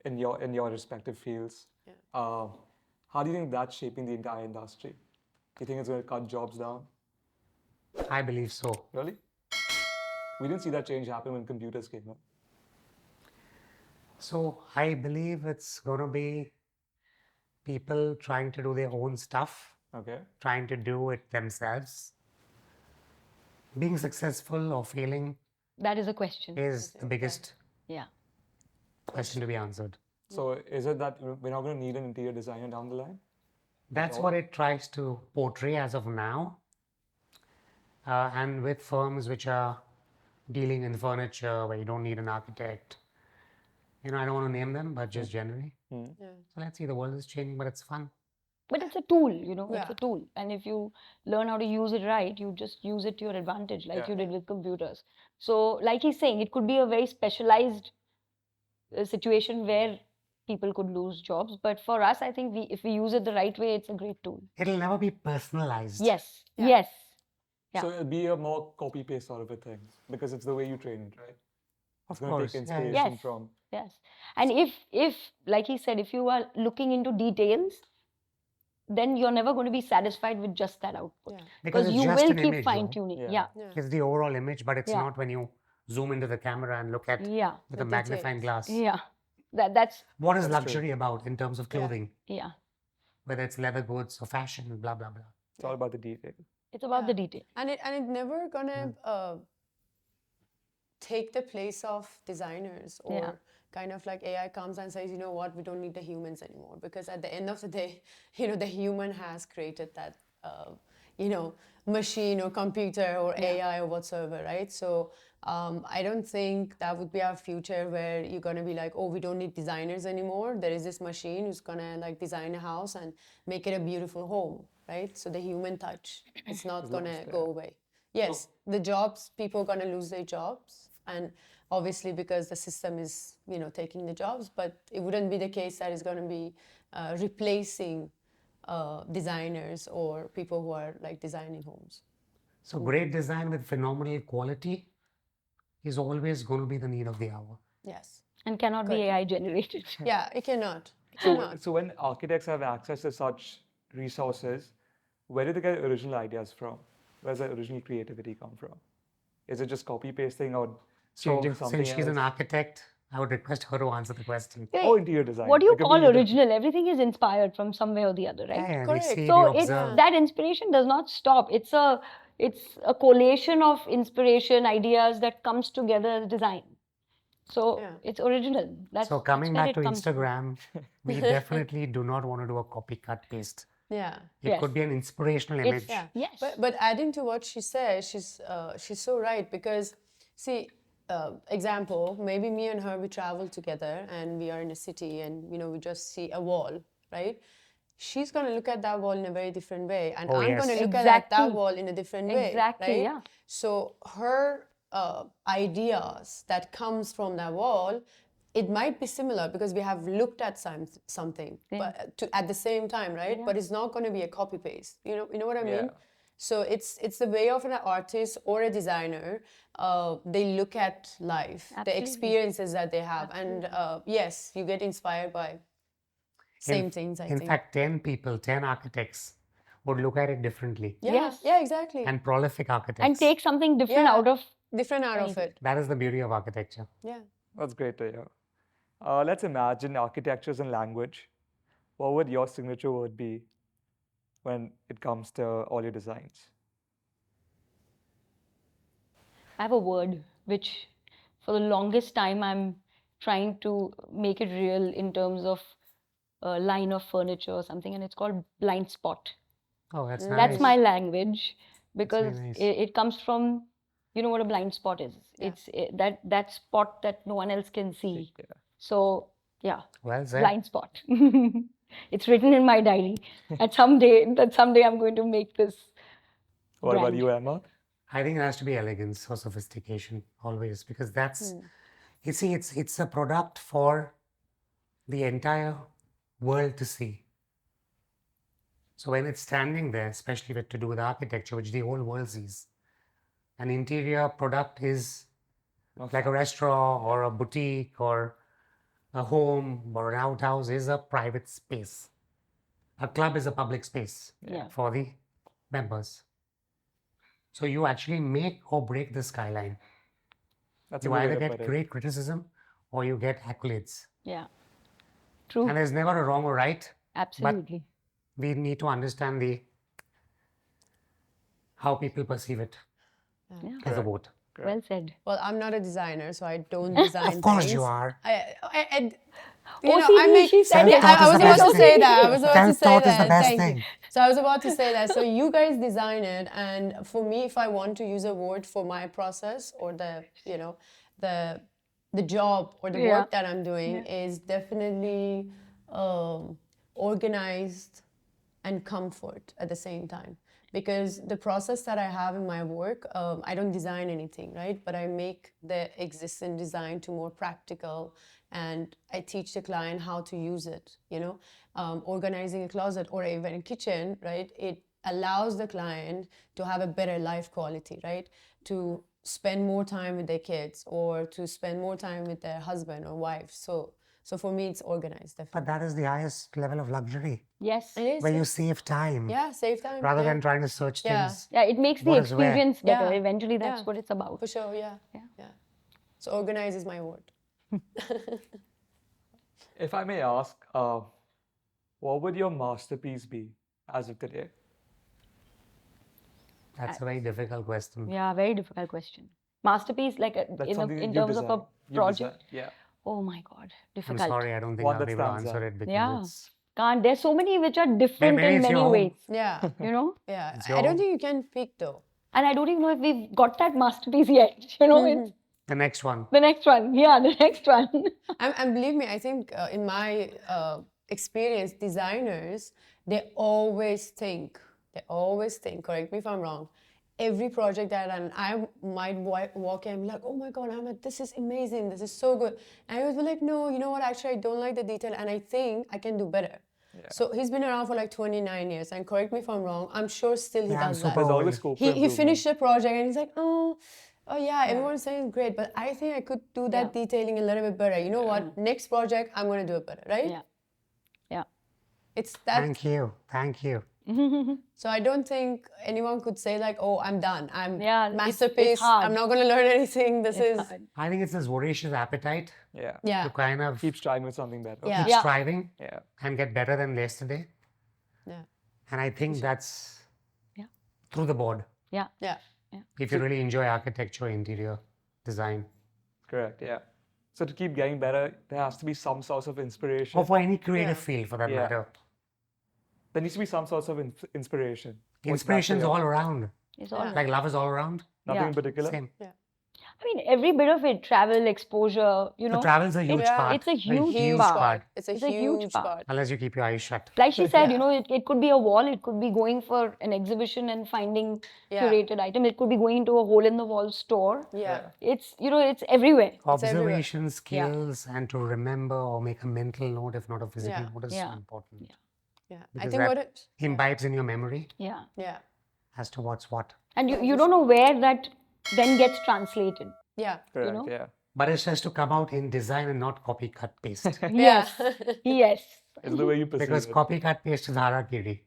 [SPEAKER 1] in your respective fields.
[SPEAKER 2] Yeah.
[SPEAKER 1] How do you think that's shaping the entire industry? Do you think it's going to cut jobs down?
[SPEAKER 3] I believe so.
[SPEAKER 1] Really? We didn't see that change happen when computers came in.
[SPEAKER 3] So I believe it's going to be people trying to do their own stuff,
[SPEAKER 1] Okay.
[SPEAKER 3] trying to do it themselves. Being successful or failing
[SPEAKER 4] That is a question.
[SPEAKER 3] is the biggest
[SPEAKER 4] Yeah.
[SPEAKER 3] question to be answered.
[SPEAKER 1] So is it that we're not going to need an interior designer down the line?
[SPEAKER 3] That's what it tries to portray as of now. And with firms which are dealing in furniture where you don't need an architect, I don't want to name them, but just generally.
[SPEAKER 2] Yeah.
[SPEAKER 3] So let's see, the world is changing, but it's fun.
[SPEAKER 4] But it's a tool, it's
[SPEAKER 2] Yeah.
[SPEAKER 4] a tool. And if you learn how to use it right, you just use it to your advantage, like
[SPEAKER 1] Yeah.
[SPEAKER 4] you did with computers. So, like he's saying, it could be a very specialized situation where people could lose jobs. But for us, I think if we use it the right way, it's a great tool.
[SPEAKER 3] It'll never be personalized.
[SPEAKER 4] Yes,
[SPEAKER 2] Yeah.
[SPEAKER 4] yes. Yeah.
[SPEAKER 1] So it'll be a more copy-paste sort of a thing because it's the way you train it, right? It's going to
[SPEAKER 3] course,
[SPEAKER 1] take
[SPEAKER 3] yeah, yeah.
[SPEAKER 1] inspiration
[SPEAKER 4] Yes.
[SPEAKER 1] from.
[SPEAKER 4] Yes. And if, like he said, if you are looking into details, then you're never going to be satisfied with just that output.
[SPEAKER 2] Yeah.
[SPEAKER 3] Because it's
[SPEAKER 4] you
[SPEAKER 3] just
[SPEAKER 4] will
[SPEAKER 3] an
[SPEAKER 4] keep
[SPEAKER 3] image, right?
[SPEAKER 4] fine-tuning.
[SPEAKER 1] Yeah.
[SPEAKER 4] Yeah.
[SPEAKER 2] Yeah.
[SPEAKER 3] It's the overall image, but it's
[SPEAKER 4] Yeah.
[SPEAKER 3] not when you zoom into the camera and look at
[SPEAKER 4] Yeah.
[SPEAKER 3] with
[SPEAKER 2] The
[SPEAKER 3] a magnifying
[SPEAKER 2] details.
[SPEAKER 3] glass.
[SPEAKER 4] Yeah. That's,
[SPEAKER 3] What is
[SPEAKER 1] That's true.
[SPEAKER 3] luxury about in terms of
[SPEAKER 2] Yeah.
[SPEAKER 3] clothing?
[SPEAKER 4] yeah.
[SPEAKER 3] Whether it's leather goods or fashion, blah, blah, blah.
[SPEAKER 1] It's all about the detail.
[SPEAKER 4] It's about the
[SPEAKER 2] Yeah.
[SPEAKER 4] detail.
[SPEAKER 2] And it never gonna take the place of designers, or
[SPEAKER 4] Yeah.
[SPEAKER 2] kind of like AI comes and says, you know what, we don't need the humans anymore, because at the end of the day, the human has created that machine or computer or AI or whatsoever, right? So I don't think that would be our future, where you're gonna be like, oh, we don't need designers anymore. There is this machine who's gonna like design a house and make it a beautiful home, right? So the human touch, it's not gonna go away. Yes, the jobs, people are gonna lose their jobs, and obviously because the system is taking the jobs, but it wouldn't be the case that it's gonna be replacing designers or people who are like designing homes.
[SPEAKER 3] So great design with phenomenal quality is always going to be the need of the hour.
[SPEAKER 2] Yes.
[SPEAKER 4] And cannot be
[SPEAKER 2] Correct.
[SPEAKER 4] AI generated.
[SPEAKER 2] Yeah, it cannot. It
[SPEAKER 1] So,
[SPEAKER 2] cannot.
[SPEAKER 1] so when architects have access to such resources, where do they get original ideas from? Where's the original creativity come from? Is it just copy pasting or
[SPEAKER 3] So
[SPEAKER 1] changing something
[SPEAKER 3] since she's an
[SPEAKER 1] else?
[SPEAKER 3] architect, I would request her to answer the question.
[SPEAKER 1] Or interior design.
[SPEAKER 4] What do you
[SPEAKER 1] It could be
[SPEAKER 4] call
[SPEAKER 1] either.
[SPEAKER 4] original? Everything is inspired from somewhere or the other, right?
[SPEAKER 3] Yeah, we
[SPEAKER 2] Correct.
[SPEAKER 3] see,
[SPEAKER 4] So
[SPEAKER 3] we
[SPEAKER 4] it's
[SPEAKER 3] observe.
[SPEAKER 4] that inspiration does not stop. It's a collation of inspiration, ideas that comes together as design. So
[SPEAKER 2] Yeah.
[SPEAKER 4] it's original.
[SPEAKER 3] So coming
[SPEAKER 4] where
[SPEAKER 3] back
[SPEAKER 4] it
[SPEAKER 3] to
[SPEAKER 4] comes from.
[SPEAKER 3] Instagram, we definitely do not want to do a copycat paste.
[SPEAKER 2] Yeah.
[SPEAKER 3] It
[SPEAKER 4] Yes.
[SPEAKER 3] could be an inspirational
[SPEAKER 4] It's-
[SPEAKER 3] image.
[SPEAKER 2] Yeah.
[SPEAKER 4] Yes.
[SPEAKER 2] But adding to what she says, she's so right, because see, example, maybe me and her, we travel together and we are in a city and we just see a wall, right? She's gonna look at that wall in a very different way, and
[SPEAKER 3] Oh,
[SPEAKER 2] I'm
[SPEAKER 3] yes.
[SPEAKER 2] gonna look at
[SPEAKER 4] Exactly.
[SPEAKER 2] that wall in a different way.
[SPEAKER 4] Exactly,
[SPEAKER 2] right?
[SPEAKER 4] yeah.
[SPEAKER 2] So her ideas that comes from that wall, it might be similar because we have looked at something, but at the same time, right? But it's not going to be a copy paste. You know what I mean?
[SPEAKER 1] Yeah.
[SPEAKER 2] So it's the way of an artist or a designer. They look at life, the
[SPEAKER 4] Absolutely.
[SPEAKER 2] experiences that they have, and yes, you get inspired by same things. I
[SPEAKER 3] In
[SPEAKER 2] think.
[SPEAKER 3] fact, 10 people, 10 architects would look at it differently.
[SPEAKER 2] Yeah,
[SPEAKER 4] Yes.
[SPEAKER 2] yeah, exactly.
[SPEAKER 3] And prolific architects.
[SPEAKER 4] And take something different
[SPEAKER 2] Yeah.
[SPEAKER 4] out of
[SPEAKER 2] Different out of
[SPEAKER 4] anything.
[SPEAKER 2] it.
[SPEAKER 3] That is the beauty of architecture.
[SPEAKER 2] Yeah.
[SPEAKER 1] That's great to hear. Let's imagine architectures and language. What would your signature word be when it comes to all your designs?
[SPEAKER 4] I have a word which, for the longest time, I'm trying to make it real in terms of a line of furniture or something, and it's called blind spot.
[SPEAKER 3] Oh, that's
[SPEAKER 4] That's
[SPEAKER 3] nice.
[SPEAKER 4] my language because
[SPEAKER 3] nice.
[SPEAKER 4] it comes from, you know what a blind spot is.
[SPEAKER 2] Yeah.
[SPEAKER 4] It's that spot that no one else can see.
[SPEAKER 1] Yeah.
[SPEAKER 4] So yeah,
[SPEAKER 3] Well said.
[SPEAKER 4] blind spot. It's written in my diary. That someday I'm going to make this.
[SPEAKER 1] What about
[SPEAKER 4] brand.
[SPEAKER 1] you, Emma?
[SPEAKER 3] I think it has to be elegance or sophistication always, because that's, you see, it's a product for the entire world to see. So when it's standing there, especially to do with architecture, which the whole world sees, an interior product is like a restaurant or a boutique or a home or an outhouse is a private space. A club is a public space
[SPEAKER 4] Yeah.
[SPEAKER 3] for the members. So you actually make or break the skyline.
[SPEAKER 1] That's a
[SPEAKER 3] You
[SPEAKER 1] good way
[SPEAKER 3] either
[SPEAKER 1] to
[SPEAKER 3] get
[SPEAKER 1] put it.
[SPEAKER 3] great criticism or you get accolades.
[SPEAKER 4] Yeah. True.
[SPEAKER 3] And there's never a wrong or right.
[SPEAKER 4] Absolutely.
[SPEAKER 3] We need to understand how people perceive it
[SPEAKER 4] Yeah.
[SPEAKER 3] as a vote.
[SPEAKER 4] Well said.
[SPEAKER 2] Well, I'm not a designer, so I don't design
[SPEAKER 3] Of course
[SPEAKER 2] things.
[SPEAKER 3] you are.
[SPEAKER 2] I
[SPEAKER 4] she said
[SPEAKER 2] yeah,
[SPEAKER 4] it.
[SPEAKER 2] I was about to say that. I was about to say
[SPEAKER 3] Self-taught is the
[SPEAKER 2] that.
[SPEAKER 3] best
[SPEAKER 2] Thank
[SPEAKER 3] thing.
[SPEAKER 2] you. So I was about to say that. So you guys design it, and for me, if I want to use a word for my process or the job or the
[SPEAKER 4] Yeah.
[SPEAKER 2] work that I'm doing is definitely organized and comfort at the same time. Because the process that I have in my work, I don't design anything, right? But I make the existing design to more practical, and I teach the client how to use it. Organizing a closet or even a kitchen, right? It allows the client to have a better life quality, right? To spend more time with their kids or to spend more time with their husband or wife. So for me, it's organized,
[SPEAKER 3] But
[SPEAKER 2] definitely.
[SPEAKER 3] that is the highest level of luxury,
[SPEAKER 4] Yes.
[SPEAKER 2] It is.
[SPEAKER 3] where you save time
[SPEAKER 2] Yeah, save time.
[SPEAKER 3] rather
[SPEAKER 2] yeah.
[SPEAKER 3] than trying to search
[SPEAKER 2] Yeah.
[SPEAKER 3] things.
[SPEAKER 4] Yeah, it makes the
[SPEAKER 3] What is where?
[SPEAKER 4] experience better.
[SPEAKER 2] Yeah.
[SPEAKER 4] Eventually, that's
[SPEAKER 2] Yeah.
[SPEAKER 4] what it's about.
[SPEAKER 2] For sure, yeah.
[SPEAKER 4] Yeah.
[SPEAKER 2] So organize is my word.
[SPEAKER 1] If I may ask, what would your masterpiece be as of today?
[SPEAKER 3] That's a very difficult question.
[SPEAKER 4] Yeah, very difficult question. Masterpiece, like
[SPEAKER 1] That's something that
[SPEAKER 4] in
[SPEAKER 1] you
[SPEAKER 4] terms of a
[SPEAKER 1] design. You
[SPEAKER 4] project.
[SPEAKER 1] design. Yeah.
[SPEAKER 4] Oh my God,
[SPEAKER 3] I'm
[SPEAKER 4] difficult.
[SPEAKER 3] sorry, I don't think
[SPEAKER 1] One
[SPEAKER 3] I'll
[SPEAKER 1] that
[SPEAKER 3] be able to
[SPEAKER 1] stands
[SPEAKER 3] answer
[SPEAKER 1] out.
[SPEAKER 3] it because
[SPEAKER 4] Yeah.
[SPEAKER 3] it's
[SPEAKER 4] Can't. There's so many which are different
[SPEAKER 3] maybe
[SPEAKER 4] in
[SPEAKER 3] it's
[SPEAKER 4] many
[SPEAKER 3] your home.
[SPEAKER 4] ways.
[SPEAKER 2] Yeah,
[SPEAKER 4] You know,
[SPEAKER 2] yeah.
[SPEAKER 3] It's
[SPEAKER 2] I
[SPEAKER 3] your-
[SPEAKER 2] don't think you can pick though.
[SPEAKER 4] and I don't even know if we've got that masterpiece yet. It's
[SPEAKER 3] the next one.
[SPEAKER 4] the next one. Yeah, the next one.
[SPEAKER 2] And believe me, I think in my experience, designers, they always think, correct me if I'm wrong, every project that I might walk in and be like, oh my God, Ahmed, this is amazing, this is so good. And I was like, no, you know what, actually I don't like the detail and I think I can do better. So he's been around for like 29 years, and correct me if I'm wrong, I'm sure still he
[SPEAKER 3] Yeah, I'm
[SPEAKER 2] does
[SPEAKER 3] super
[SPEAKER 2] that.
[SPEAKER 1] There's
[SPEAKER 3] old.
[SPEAKER 1] always scope for
[SPEAKER 2] He
[SPEAKER 1] improvement.
[SPEAKER 2] finished a project and he's like, oh yeah, everyone's saying it's great, but I think I could do that detailing a little bit better. You know what? Next project, I'm going to do it better, right?
[SPEAKER 4] Yeah. Yeah.
[SPEAKER 2] It's that.
[SPEAKER 3] Thank you. Thank you.
[SPEAKER 2] So I don't think anyone could say like, oh, I'm done. I'm
[SPEAKER 4] Yeah, it's
[SPEAKER 2] masterpiece.
[SPEAKER 4] hard.
[SPEAKER 2] I'm not going to learn anything. This is,
[SPEAKER 3] I think it's this voracious appetite
[SPEAKER 1] Yeah.
[SPEAKER 2] yeah.
[SPEAKER 3] to kind of
[SPEAKER 1] Keep striving with something better.
[SPEAKER 2] Yeah.
[SPEAKER 3] keep striving
[SPEAKER 1] Yeah.
[SPEAKER 3] and get better than yesterday.
[SPEAKER 2] Yeah.
[SPEAKER 3] And I think that's
[SPEAKER 4] Yeah.
[SPEAKER 3] through the board.
[SPEAKER 4] Yeah.
[SPEAKER 2] Yeah.
[SPEAKER 3] If you really enjoy architecture, interior design,
[SPEAKER 1] Correct. Yeah. So to keep getting better, there has to be some source of inspiration.
[SPEAKER 3] or for any creative
[SPEAKER 2] Yeah.
[SPEAKER 3] field for that
[SPEAKER 1] Yeah.
[SPEAKER 3] matter.
[SPEAKER 1] There needs to be some source of inspiration. What's that
[SPEAKER 3] Inspiration's
[SPEAKER 1] for you?
[SPEAKER 3] all around.
[SPEAKER 4] It's all
[SPEAKER 3] Like love is all around.
[SPEAKER 1] Nothing
[SPEAKER 4] Yeah.
[SPEAKER 1] in particular.
[SPEAKER 3] Same.
[SPEAKER 4] I mean, every bit of it, travel, exposure, you
[SPEAKER 3] So
[SPEAKER 4] know.
[SPEAKER 3] travel's a huge
[SPEAKER 2] Yeah.
[SPEAKER 3] part.
[SPEAKER 4] It's a huge
[SPEAKER 2] part. It's a
[SPEAKER 4] It's a
[SPEAKER 2] huge
[SPEAKER 4] huge
[SPEAKER 2] part.
[SPEAKER 4] part.
[SPEAKER 3] Unless you keep your eyes shut.
[SPEAKER 4] Like she said,
[SPEAKER 2] Yeah.
[SPEAKER 4] you know, it could be a wall, it could be going for an exhibition and finding
[SPEAKER 2] Yeah.
[SPEAKER 4] curated item, it could be going into a hole in the wall store.
[SPEAKER 2] Yeah.
[SPEAKER 4] It's, you know, it's everywhere.
[SPEAKER 2] everywhere.
[SPEAKER 3] Observation skills and to remember or make a mental note, if not a physical
[SPEAKER 2] Yeah.
[SPEAKER 3] note, is so
[SPEAKER 4] Yeah.
[SPEAKER 3] important.
[SPEAKER 2] Yeah. I
[SPEAKER 3] Because
[SPEAKER 2] think
[SPEAKER 3] that
[SPEAKER 2] what it,
[SPEAKER 3] imbibes in your memory
[SPEAKER 4] Yeah.
[SPEAKER 2] yeah.
[SPEAKER 3] as to what's what.
[SPEAKER 4] And you don't know where that then gets translated.
[SPEAKER 2] Yeah.
[SPEAKER 1] Correct.
[SPEAKER 4] know?
[SPEAKER 1] Yeah.
[SPEAKER 3] But it has to come out in design and not copy, cut, paste.
[SPEAKER 4] Yes. Yes.
[SPEAKER 1] It's the way you perceive
[SPEAKER 3] Because
[SPEAKER 1] it.
[SPEAKER 3] copy, cut, paste is harakiri.